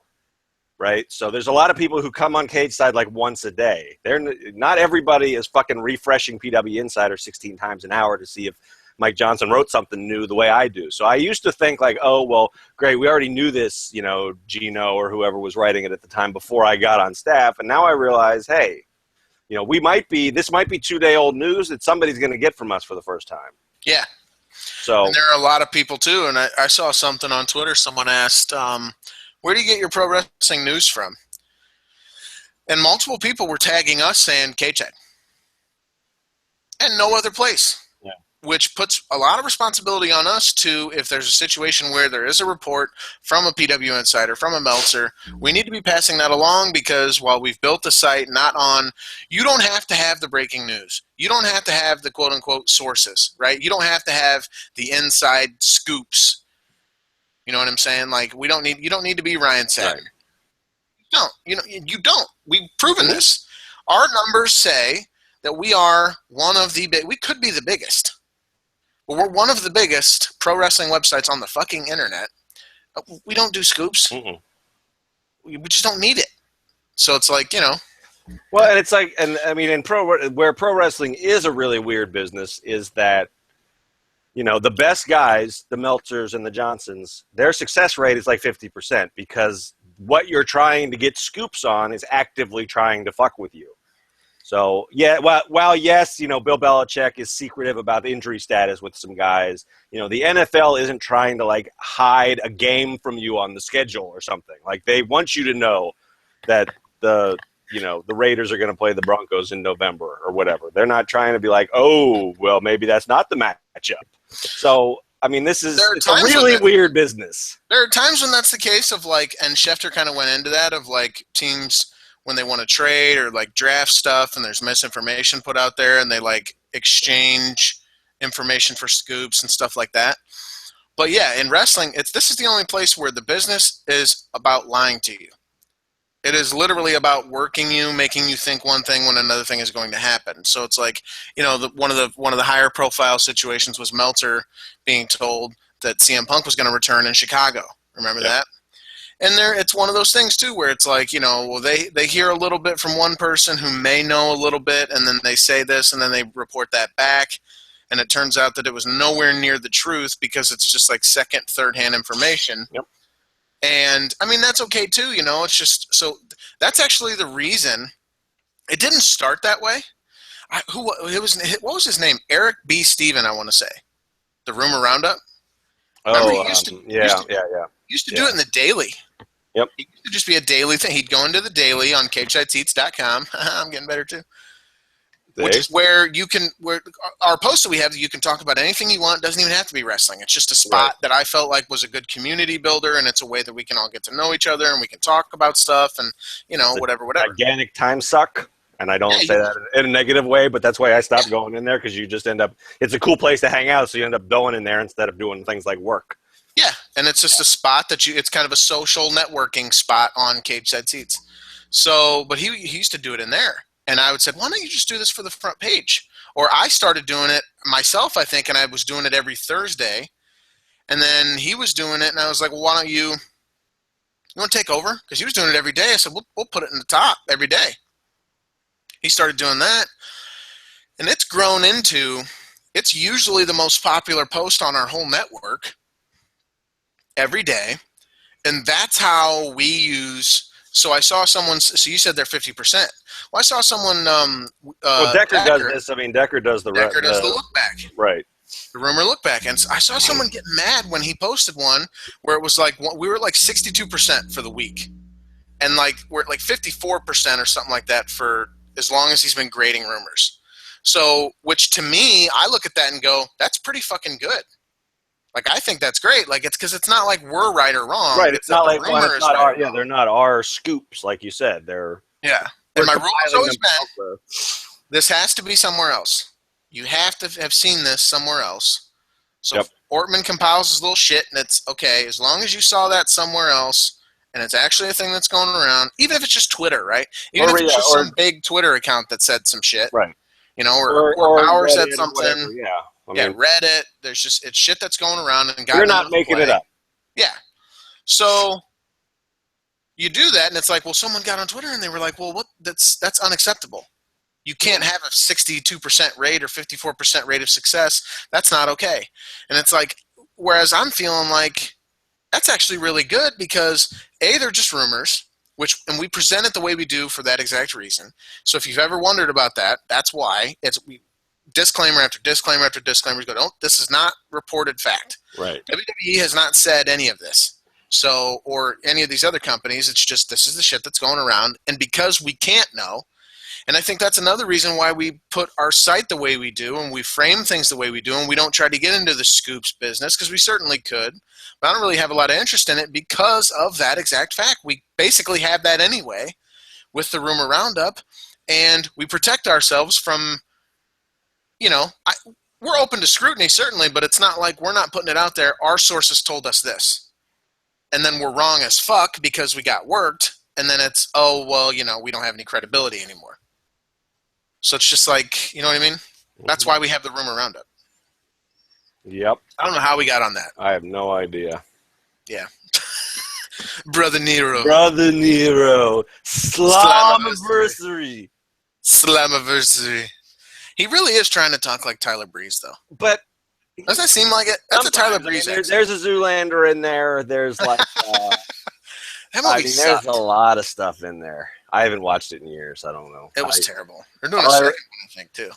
Right. So there's a lot of people who come on Cage Side like once a day. Not everybody is fucking refreshing PW Insider 16 times an hour to see if Mike Johnson wrote something new the way I do. So I used to think like, oh, well, great, we already knew this, Geno or whoever was writing it at the time before I got on staff. And now I realize, hey, this might be 2-day-old news that somebody's going to get from us for the first time. Yeah. So and there are a lot of people too. And I saw something on Twitter. Someone asked, where do you get your pro wrestling news from? And multiple people were tagging us saying Cagehead. And no other place. Yeah. Which puts a lot of responsibility on us too. If there's a situation where there is a report from a PW Insider, from a Meltzer, we need to be passing that along, because while we've built the site you don't have to have the breaking news. You don't have to have the quote unquote sources, right? You don't have to have the inside scoops. You know what I'm saying? Like you don't need to be Ryan Satin. Right. You don't. We've proven this. Our numbers say that we are we could be the biggest. But we're one of the biggest pro wrestling websites on the fucking internet. We don't do scoops. Mm-mm. We just don't need it. So it's like, Well, and it's like, and I mean, where pro wrestling is a really weird business is that, the best guys, the Meltzers and the Johnsons, their success rate is like 50% because what you're trying to get scoops on is actively trying to fuck with you. So, yeah, while yes, Bill Belichick is secretive about the injury status with some guys, the NFL isn't trying to, like, hide a game from you on the schedule or something. Like, they want you to know that the Raiders are going to play the Broncos in November or whatever. They're not trying to be like, oh, well, maybe that's not the matchup. So, I mean, it's a really weird business. There are times when that's the case of, like, and Schefter kind of went into that of, like, teams – when they want to trade or like draft stuff and there's misinformation put out there and they like exchange information for scoops and stuff like that. But yeah, in wrestling, this is the only place where the business is about lying to you. It is literally about working you, making you think one thing when another thing is going to happen. So it's like, one of the higher profile situations was Meltzer being told that CM Punk was going to return in Chicago. Remember that? And it's one of those things, too, where it's like, they hear a little bit from one person who may know a little bit, and then they say this, and then they report that back. And it turns out that it was nowhere near the truth because it's just like second, third-hand information. Yep. And, I mean, that's okay, too, It's just – so that's actually the reason. It didn't start that way. What was his name? Eric B. Steven, I want to say. The Rumor Roundup. He used to do it in the daily. Yep. It used to just be a daily thing. He'd go into the daily on CagesideSeats.com. I'm getting better too. Which is where our post that we have, you can talk about anything you want. It doesn't even have to be wrestling. It's just a spot that I felt like was a good community builder, and it's a way that we can all get to know each other and we can talk about stuff and, whatever. Gigantic time suck. And I don't say that in a negative way, but that's why I stopped going in there, because you just end up – it's a cool place to hang out, so you end up going in there instead of doing things like work. Yeah, and it's just a spot it's kind of a social networking spot on Cage Side Seats. So, but he used to do it in there. And I would say, why don't you just do this for the front page? Or I started doing it myself, I think, and I was doing it every Thursday. And then he was doing it, and I was like, well, why don't you want to take over? Because he was doing it every day. I said, we'll put it in the top every day. He started doing that. And it's grown into, it's usually the most popular post on our whole network every day. And that's how we use. So I saw someone, so you said they're 50%. Well, I saw someone, well, Decker does this. I mean, Decker does the look back. Right. The rumor look back. And I saw someone get mad when he posted one where it was like, we were like 62% for the week. And like, we're at like 54% or something like that for as long as he's been grading rumors. So, which to me, I look at that and go, that's pretty fucking good. Like, I think that's great. Like, it's because it's not like we're right or wrong. Right. It's not like, rumor it's not our, yeah, they're not our scoops, like you said. They're, yeah. And my rule has always been, this has to be somewhere else. You have to have seen this somewhere else. So if Ortman compiles his little shit, and it's okay, as long as you saw that somewhere else, and it's actually a thing that's going around, even if it's just Twitter, right? Even if it's just some big Twitter account that said some shit. Right. You know, or Bauer said something. Yeah. I mean, yeah, Reddit. There's just, it's shit that's going around. And you're not making it up. Yeah. So you do that, and it's like, well, someone got on Twitter, and they were like, well, what? That's unacceptable. You can't have a 62% rate or 54% rate of success. That's not okay. And it's like, whereas I'm feeling like that's actually really good because, A, they're just rumors, and we present it the way we do for that exact reason. So if you've ever wondered about that, that's why. Disclaimer after disclaimer after disclaimer. This is not reported fact. Right. WWE has not said any of this. So, or any of these other companies, it's just, this is the shit that's going around. And because we can't know, and I think that's another reason why we put our site the way we do and we frame things the way we do, and we don't try to get into the scoops business, because we certainly could. But I don't really have a lot of interest in it because of that exact fact. We basically have that anyway with the rumor roundup, and we protect ourselves from, you know, we're open to scrutiny, certainly, but it's not like we're not putting it out there. Our sources told us this. And then we're wrong as fuck because we got worked, and then it's, oh, well, you know, we don't have any credibility anymore. So it's just like, you know what I mean? That's why we have the rumor roundup. Yep. I don't know how we got on that. I have no idea. Yeah. Brother Nero. Brother Nero. Slammiversary. Slammiversary. He really is trying to talk like Tyler Breeze, though. But does that seem like it? That's a Tyler Breeze. There's a Zoolander in there. There's like, there's a lot of stuff in there. I haven't watched it in years. I don't know. It was terrible. They're doing a second one, I think, too.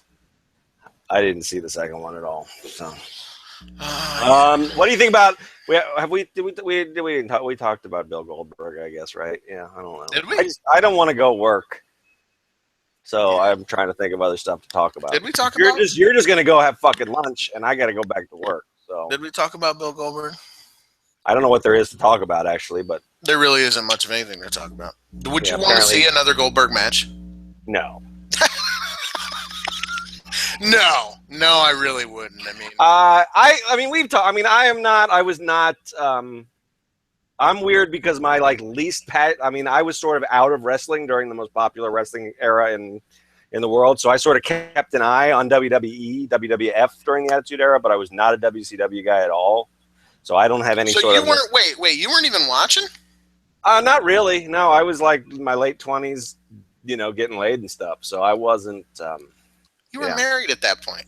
I didn't see the second one at all. So, what do you think about? We talked about Bill Goldberg, I guess, right? Yeah, I don't know. Did we? I don't want to go work. So I'm trying to think of other stuff to talk about. Did we talk about? You're just gonna go have fucking lunch, and I got to go back to work. So did we talk about Bill Goldberg? I don't know what there is to talk about, actually, but there really isn't much of anything to talk about. Would you want to see another Goldberg match? No. No, I really wouldn't. I mean, I mean, we've talked. I mean, I was not. I'm weird because my least I mean, I was sort of out of wrestling during the most popular wrestling era in the world, so I sort of kept an eye on WWE, WWF during the Attitude Era, but I was not a WCW guy at all. So I don't have any sort of. So you weren't. Wait. You weren't even watching? Not really. No, I was like in my late 20s, getting laid and stuff. So I wasn't. You were married at that point.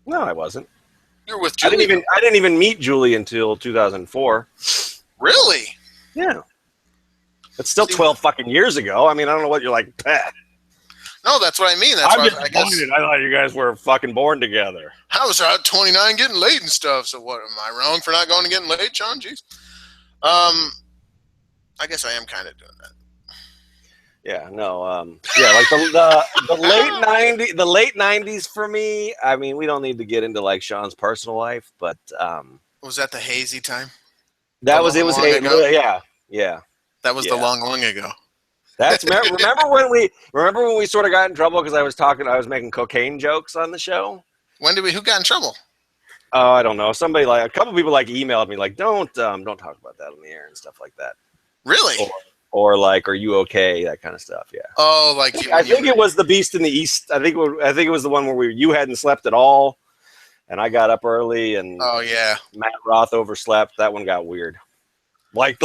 No, I wasn't. You were with Julie. I didn't even meet Julie until 2004. Really? Yeah. It's still 12 fucking years ago. I mean, I don't know what you're like. No, that's what I mean. That's I'm disappointed. I thought you guys were fucking born together. I was out 29 getting laid and stuff. So what? Am I wrong for not going to getting laid, Sean? Jeez. I guess I am kind of doing that. Yeah, no, like the late '90s for me. I mean, we don't need to get into like Sean's personal life, but was that the hazy time? That was it. Was yeah. That was the long ago. That's remember when we sort of got in trouble because I was making cocaine jokes on the show. Who got in trouble? Oh, I don't know. A couple people emailed me don't talk about that on the air and stuff like that. Really? Or are you okay? That kind of stuff. Yeah. Oh, I think it was the Beast in the East. I think it was the one where you hadn't slept at all, and I got up early, and Matt Roth overslept. That one got weird. Like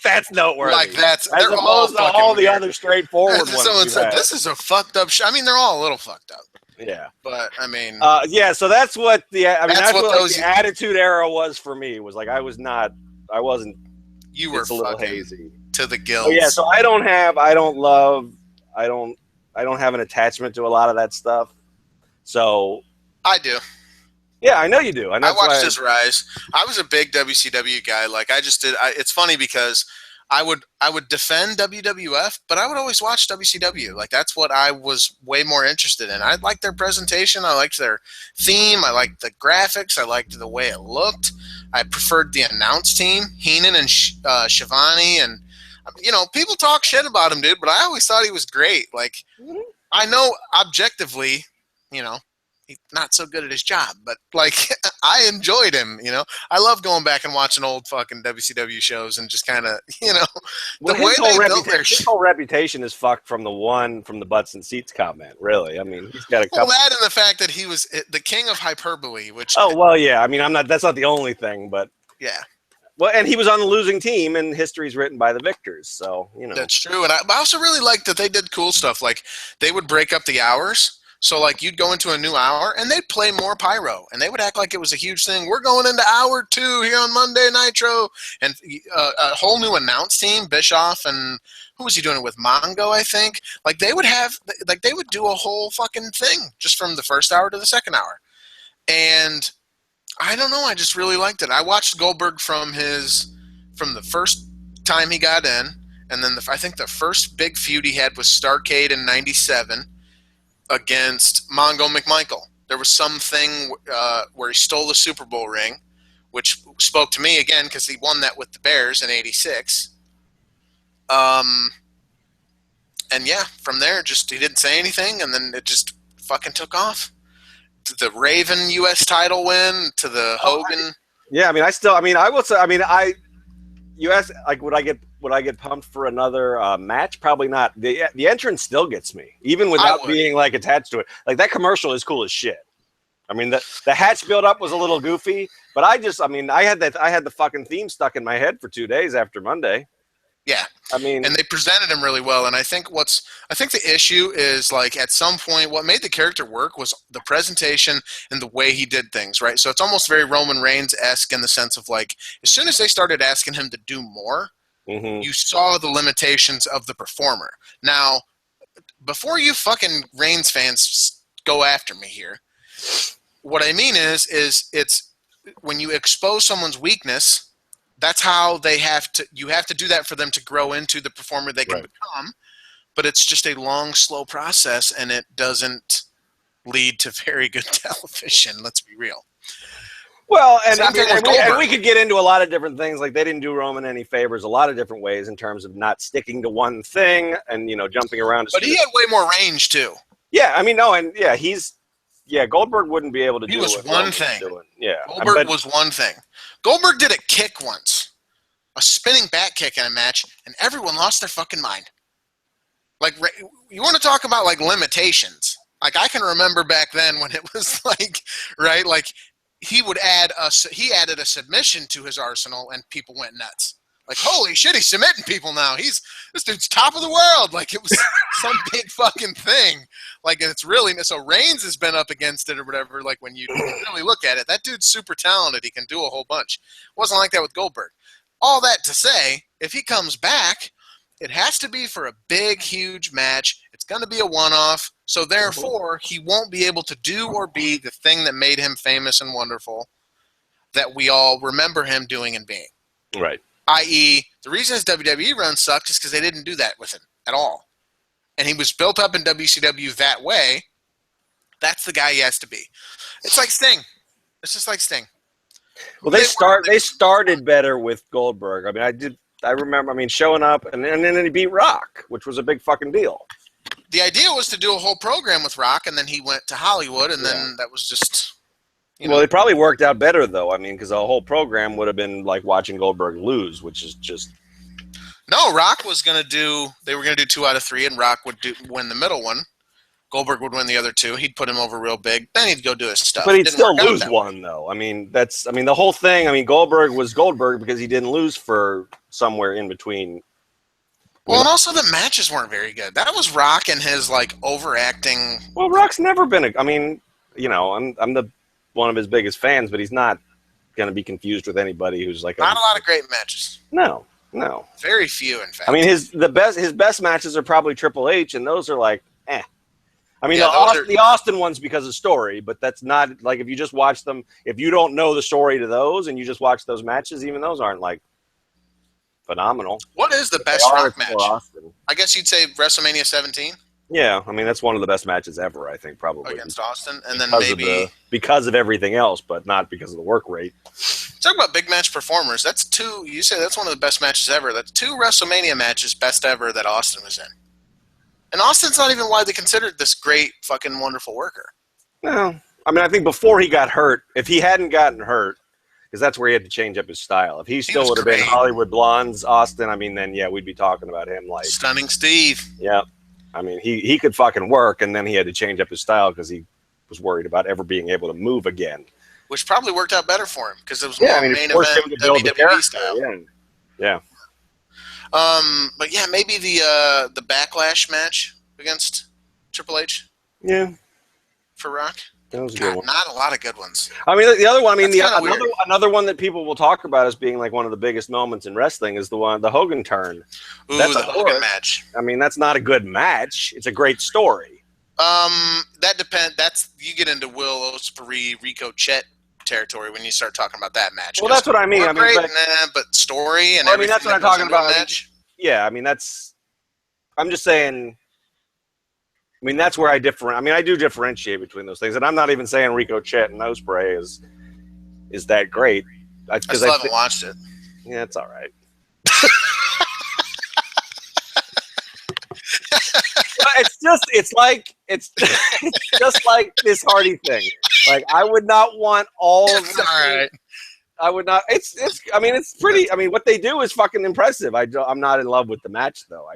that's noteworthy. As opposed to all the other straightforward ones. Someone said this is a fucked up. I mean, they're all a little fucked up. Yeah. But I mean, yeah. So that's what that's what those the Attitude Era was for me. Was like I wasn't. You were it's a little fucking hazy to the gills. Oh, yeah. So I don't have an attachment to a lot of that stuff. So I do. Yeah, I know you do. And I that's watched why his rise. I was a big WCW guy. Like I just did. It's funny because I would defend WWF, but I would always watch WCW. Like that's what I was way more interested in. I liked their presentation. I liked their theme. I liked the graphics. I liked the way it looked. I preferred the announce team, Heenan and Shivani, and people talk shit about him, dude. But I always thought he was great. Like I know objectively, he's not so good at his job, but like I enjoyed him, I love going back and watching old fucking WCW shows and just kind of, well, the way they built their his whole reputation is fucked from the butts and seats comment. Really, I mean, he's got a couple. Well, that and the fact that he was the king of hyperbole, which. Oh well, yeah. I mean, that's not the only thing, but yeah. Well, and he was on the losing team, and history's written by the victors. So that's true. And I also really liked that they did cool stuff. Like they would break up the hours. So, like, you'd go into a new hour, and they'd play more pyro, and they would act like it was a huge thing. We're going into hour 2 here on Monday Nitro, and a whole new announce team, Bischoff, and who was he doing it with? Mongo, I think. Like, they would do a whole fucking thing just from the first hour to the second hour. And I don't know, I just really liked it. I watched Goldberg from the first time he got in, and then I think the first big feud he had was Starrcade in '97. Against Mongo McMichael. There was something where he stole the Super Bowl ring, which spoke to me again because he won that with the Bears in '86. And yeah, from there, just he didn't say anything, and then it just fucking took off. To the Raven U.S. title win, to the Hogan. I will say, you asked, like, would I get pumped for another match? Probably not. The entrance still gets me, even without being like attached to it. Like that commercial is cool as shit. I mean, the hatch build up was a little goofy, but I had the fucking theme stuck in my head for 2 days after Monday. Yeah, I mean, and they presented him really well. And I think the issue is, like, at some point, what made the character work was the presentation and the way he did things, right? So it's almost very Roman Reigns-esque in the sense of, like, as soon as they started asking him to do more, you saw the limitations of the performer. Now, before you fucking Reigns fans go after me here, what I mean is it's when you expose someone's weakness. That's how you have to do that for them to grow into the performer they can become. But it's just a long, slow process, and it doesn't lead to very good television. Let's be real. Well, and we could get into a lot of different things. Like they didn't do Roman any favors a lot of different ways in terms of not sticking to one thing and, jumping around. But he had way more range too. Yeah, I mean, no, and yeah, Goldberg wouldn't be able to do what one thing. Yeah, Goldberg was one thing. Goldberg did a kick once, a spinning back kick in a match, and everyone lost their fucking mind. Like, you want to talk about, like, limitations. Like, I can remember back then when it was like, right, like, he added a submission to his arsenal, and people went nuts. Like, holy shit, he's submitting people now. This dude's top of the world. Like, it was some big fucking thing. Like, it's really, so Reigns has been up against it or whatever. Like, when you really look at it, that dude's super talented. He can do a whole bunch. It wasn't like that with Goldberg. All that to say, if he comes back, it has to be for a big, huge match. It's going to be a one-off. So, therefore, he won't be able to do or be the thing that made him famous and wonderful that we all remember him doing and being. Right. I.e., the reason his WWE run sucked is because they didn't do that with him at all. And he was built up in WCW that way. That's the guy he has to be. It's like Sting. It's just like Sting. Well, they started better with Goldberg. I mean, I remember, showing up, and then he beat Rock, which was a big fucking deal. The idea was to do a whole program with Rock, and then he went to Hollywood, and then that was just... Well, it probably worked out better, though. I mean, because the whole program would have been like watching Goldberg lose, which is just... No, Rock was going to do... They were going to do 2 out of 3, and Rock would win the middle one. Goldberg would win the other 2. He'd put him over real big. Then he'd go do his stuff. But he'd still lose one, though. The whole thing... Goldberg was Goldberg because he didn't lose for somewhere in between Well, and also the matches weren't very good. That was Rock and his like overacting. Well, Rock's never been I mean, you know, I'm the one of his biggest fans, but he's not going to be confused with anybody who's like Not a lot of great matches. No. Very few, in fact. I mean, his best matches are probably Triple H, and those are like, eh. I mean, the Austin one's because of story, but that's not like if you just watch them. If you don't know the story to those, and you just watch those matches, even those aren't like phenomenal. What is the best Rock match? I guess you'd say WrestleMania 17. Yeah, I mean that's one of the best matches ever. I think probably against Austin, and then because of everything else, but not because of the work rate. Talk about big match performers. That's two. You say that's one of the best matches ever. That's 2 WrestleMania matches, best ever that Austin was in. And Austin's not even widely considered this great, fucking wonderful worker. No, I mean I think before he got hurt, if he hadn't gotten hurt, because that's where he had to change up his style. If he still would have been Hollywood Blondes Austin, I mean then yeah, we'd be talking about him like Stunning Steve. Yeah. I mean, he could fucking work, and then he had to change up his style because he was worried about ever being able to move again. Which probably worked out better for him because it was more main event WWE style. Yeah. But yeah, maybe the Backlash match against Triple H. Yeah. For Rock. That was a good one. Not a lot of good ones. I mean, the other one. I mean, another one that people will talk about as being like one of the biggest moments in wrestling is the Hogan turn. Ooh, that's the Hogan match. I mean, that's not a good match. It's a great story. That depends. That's you get into Will Ospreay, Rico Chet territory when you start talking about that match. Well, that's what I mean. I mean, great, but story and everything. I mean, that's what I'm talking about. Match. Yeah, I mean, I'm just saying. I mean, that's where I do differentiate between those things, and I'm not even saying Rico Chet and Ospreay is that great. I still haven't watched it. Yeah, it's all right. it's just like this Hardy thing. Like I would not want all of all right. I would not. I mean, it's pretty. I mean, what they do is fucking impressive. I'm not in love with the match though.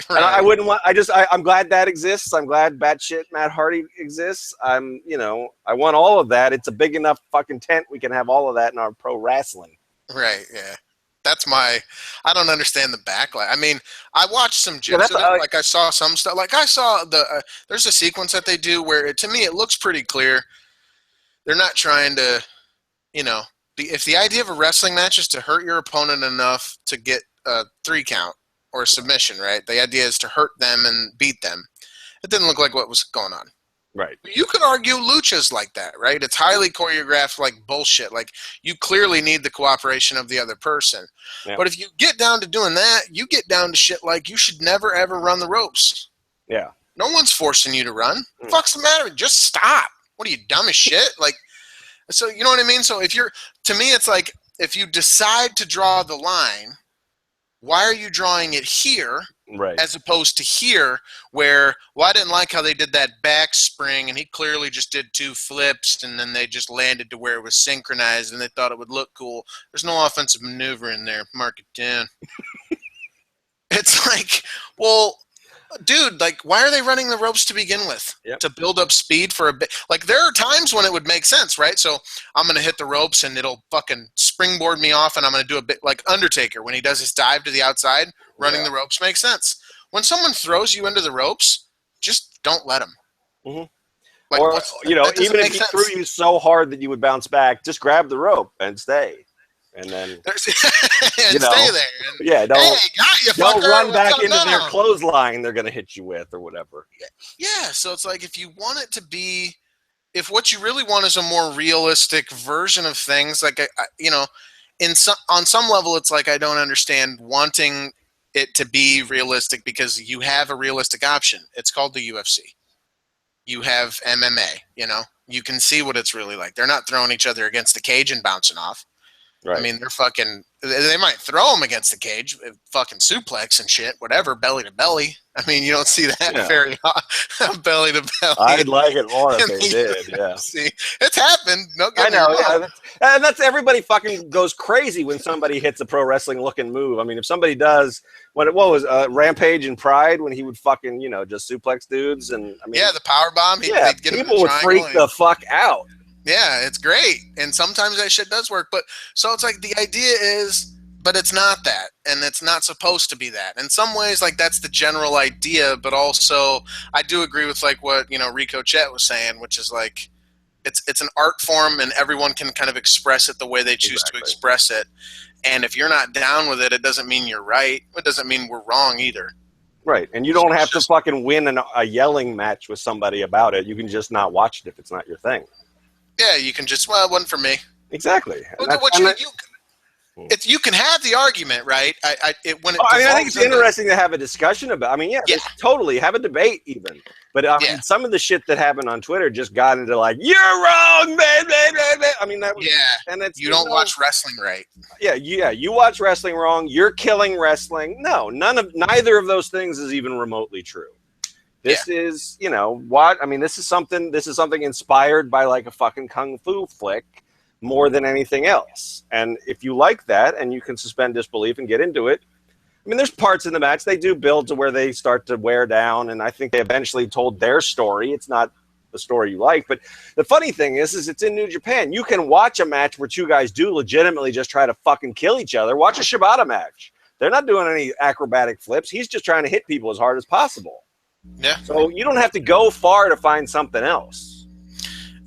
And I wouldn't want. I'm glad that exists. I'm glad batshit Matt Hardy exists. I want all of that. It's a big enough fucking tent. We can have all of that in our pro wrestling. Right. Yeah. That's I don't understand the backlash. I mean, I watched some gifs like I saw some stuff. Like I saw there's a sequence that they do where to me it looks pretty clear. They're not trying to, if the idea of a wrestling match is to hurt your opponent enough to get a 3 count. Or a submission, right? The idea is to hurt them and beat them. It didn't look like what was going on. Right. You could argue lucha's like that, right? It's highly choreographed like bullshit. Like, you clearly need the cooperation of the other person. Yeah. But if you get down to doing that, you get down to shit like you should never, ever run the ropes. Yeah. No one's forcing you to run. What the fuck's the matter? Just stop. What are you, dumb as shit? Like, so you know what I mean? So to me, it's like, if you decide to draw the line, why are you drawing it here as opposed to here where, I didn't like how they did that back spring and he clearly just did 2 flips and then they just landed to where it was synchronized and they thought it would look cool. There's no offensive maneuver in there. Mark it down. It's like, well, dude, like, why are they running the ropes to begin with? Yep. To build up speed for a bit? Like, there are times when it would make sense, right? So I'm going to hit the ropes and it'll fucking springboard me off and I'm going to do a bit like Undertaker when he does his dive to the outside. Running the ropes makes sense. When someone throws you into the ropes, just don't let them. Mm-hmm. Like, or, even if he threw you so hard that you would bounce back, just grab the rope and stay. And then stay there. Don't run back into their clothesline they're going to hit you with or whatever. Yeah, so it's like if you want it to be, if what you really want is a more realistic version of things, like on some level, it's like I don't understand wanting it to be realistic because you have a realistic option. It's called the UFC. You have MMA. You can see what it's really like. They're not throwing each other against the cage and bouncing off. Right. I mean, they might throw them against the cage, fucking suplex and shit, whatever, belly to belly. I mean, you don't see that very belly to belly. I'd like it more if they did, yeah. See, it's happened. I know, yeah. And that's everybody fucking goes crazy when somebody hits a pro wrestling looking move. I mean, if somebody does, what was Rampage and Pride when he would fucking, just suplex dudes and I mean, the power bomb. People would freak the fuck out. Yeah, it's great. And sometimes that shit does work. But so it's like the idea is but it's not that, and it's not supposed to be that. In some ways, like, that's the general idea, but also I do agree with, like, what, you know, Rico Chet was saying, which is like it's an art form, and everyone can kind of express it the way they choose to express it. And if you're not down with it, it doesn't mean you're right. It doesn't mean we're wrong either. Right, and you don't have to fucking win a yelling match with somebody about it. You can just not watch it if it's not your thing. Yeah, you can just, well, it wasn't for me. Exactly. You can have the argument, right? I think it's interesting to have a discussion about. I mean, yeah. Totally have a debate even. But mean, some of the shit that happened on Twitter just got into like, you're wrong, man. I mean, that was, and it's, you don't watch wrestling right. Yeah, you watch wrestling wrong. You're killing wrestling. No, neither of those things is even remotely true. This is, you know, what I mean. This is something inspired by like a fucking kung fu flick more than anything else. And if you like that and you can suspend disbelief and get into it, I mean, there's parts in the match they do build to where they start to wear down, and I think they eventually told their story. It's not the story you like, but the funny thing is it's in New Japan. You can watch a match where two guys do legitimately just try to fucking kill each other. Watch a Shibata match. They're not doing any acrobatic flips. He's just trying to hit people as hard as possible. Yeah. So you don't have to go far to find something else.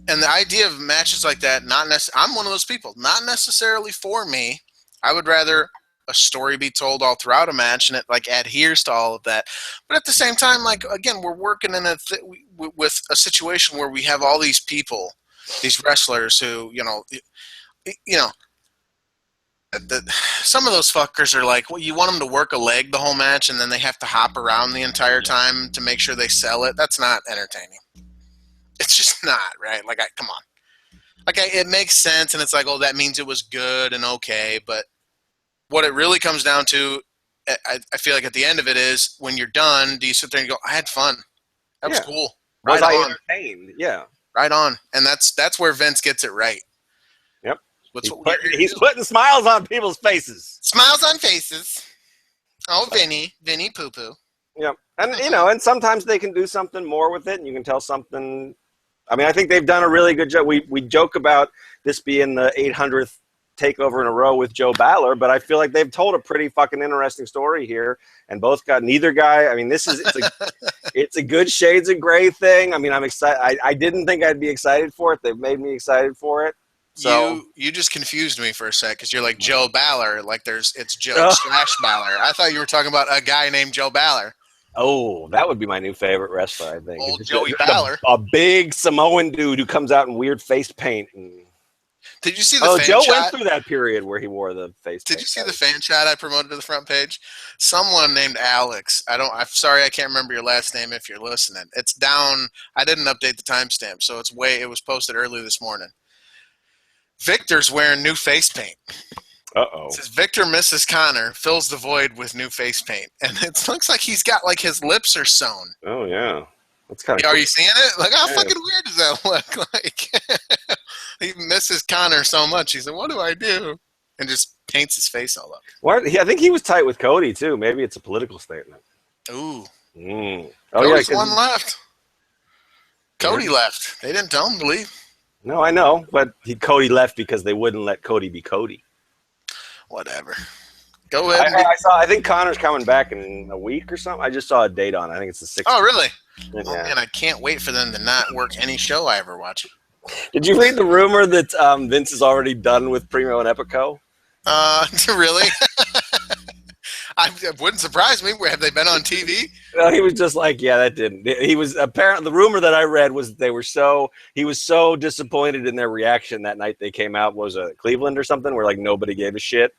And the idea of matches like that, I'm one of those people, not necessarily for me. I would rather a story be told all throughout a match, and it like adheres to all of that. But at the same time, like, again, we're working in with a situation where we have all these people, these wrestlers who, you know, some of those fuckers are like, well, you want them to work a leg the whole match, and then they have to hop around the entire time to make sure they sell it. That's not entertaining. It's just not, right? Like, come on. Like, it makes sense, and it's like, oh, that means it was good and okay, but what it really comes down to, I feel like at the end of it is, when you're done, do you sit there and go, I had fun. That was cool. Right on. Entertained? Yeah. Right on. And that's where Vince gets it right. Yep. He's putting smiles on people's faces. Smiles on faces. Oh, Vinny poo-poo. Yep. And, you know, and sometimes they can do something more with it, and you can tell something. I mean, I think they've done a really good job. We joke about this being the 800th takeover in a row with Joe Balor, but I feel like they've told a pretty fucking interesting story here, and neither guy. I mean, it's a good shades of gray thing. I mean, I'm excited. I didn't think I'd be excited for it. They've made me excited for it. So you just confused me for a sec, because you're like Joe Balor, like it's Joe / Balor. I thought you were talking about a guy named Joe Balor. Oh, that would be my new favorite wrestler, I think. Old Joey Balor. A big Samoan dude who comes out in weird face paint. Did you see the fan Joe shot? went through that period where he wore the face paint. Did you see the fan shot I promoted to the front page? Someone named Alex. I'm sorry, I can't remember your last name if you're listening. It's down. I didn't update the timestamp, so it was posted early this morning. Victor's wearing new face paint. Uh-oh. It says Victor misses Connor, fills the void with new face paint. And it looks like he's got, like, his lips are sewn. Oh, yeah. That's kind of Are you seeing it? Like, how fucking weird does that look? Like, he misses Connor so much. He said, what do I do? And just paints his face all up. I think he was tight with Cody, too. Maybe it's a political statement. Ooh. Oh, Cody's one left. Cody left. They didn't tell him to leave. No, I know. But Cody left because they wouldn't let Cody be Cody. Whatever. Go ahead. I think Connor's coming back in a week or something. I just saw a date on it. I think it's the 6th. Oh, really? Yeah. Oh, man, I can't wait for them to not work any show I ever watch. Did you read the rumor that Vince is already done with Primo and Epico? Really? It wouldn't surprise me. Have they been on TV? No, he was just like, yeah, that didn't. He was apparently, the rumor that I read was he was so disappointed in their reaction that night they came out, was Cleveland or something, where like nobody gave a shit,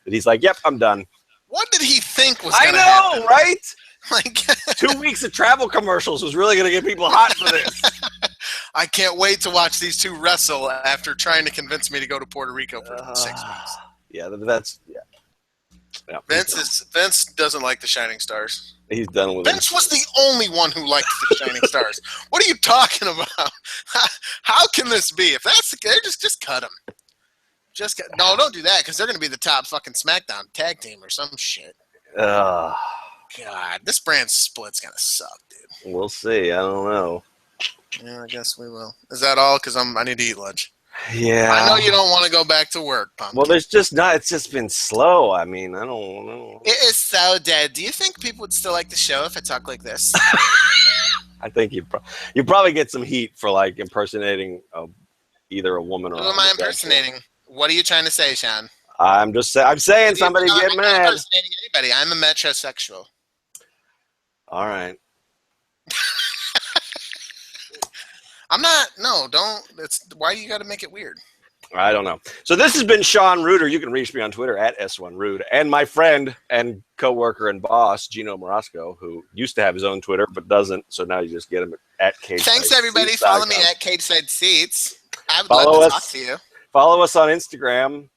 that he's like, yep, I'm done. What did he think was going to happen? I know, right? Like 2 weeks of travel commercials was really going to get people hot for this. I can't wait to watch these two wrestle after trying to convince me to go to Puerto Rico for 6 weeks. Yeah, Yeah, Vince doesn't like the Shining Stars. He's done with Vince was the only one who liked the Shining Stars. What are you talking about? How can this be? If that's the case, just cut them. No, don't do that, because they're going to be the top fucking SmackDown tag team or some shit. God, this brand split's going to suck, dude. We'll see. I don't know. Yeah, I guess we will. Is that all? Because I need to eat lunch. Yeah. I know you don't want to go back to work, Pumpkin. Well, there's just not. It's just been slow. I mean, I don't know. It is so dead. Do you think people would still like the show if I talk like this? I think you probably get some heat for like impersonating either a woman or. Who am I impersonating? What are you trying to say, Sean? I'm saying somebody get I'm mad. not impersonating anybody. I'm a metrosexual. All right. I'm not. No, don't. It's why you got to make it weird. I don't know. So this has been Sean Reuter. You can reach me on Twitter at S1Rude. And my friend and co-worker and boss, Geno Morasco, who used to have his own Twitter but doesn't. So now you just get him at Cage. Thanks, everybody. Follow me at Cage Side Seats. I would Follow love to us. talk to you. Follow us on Instagram.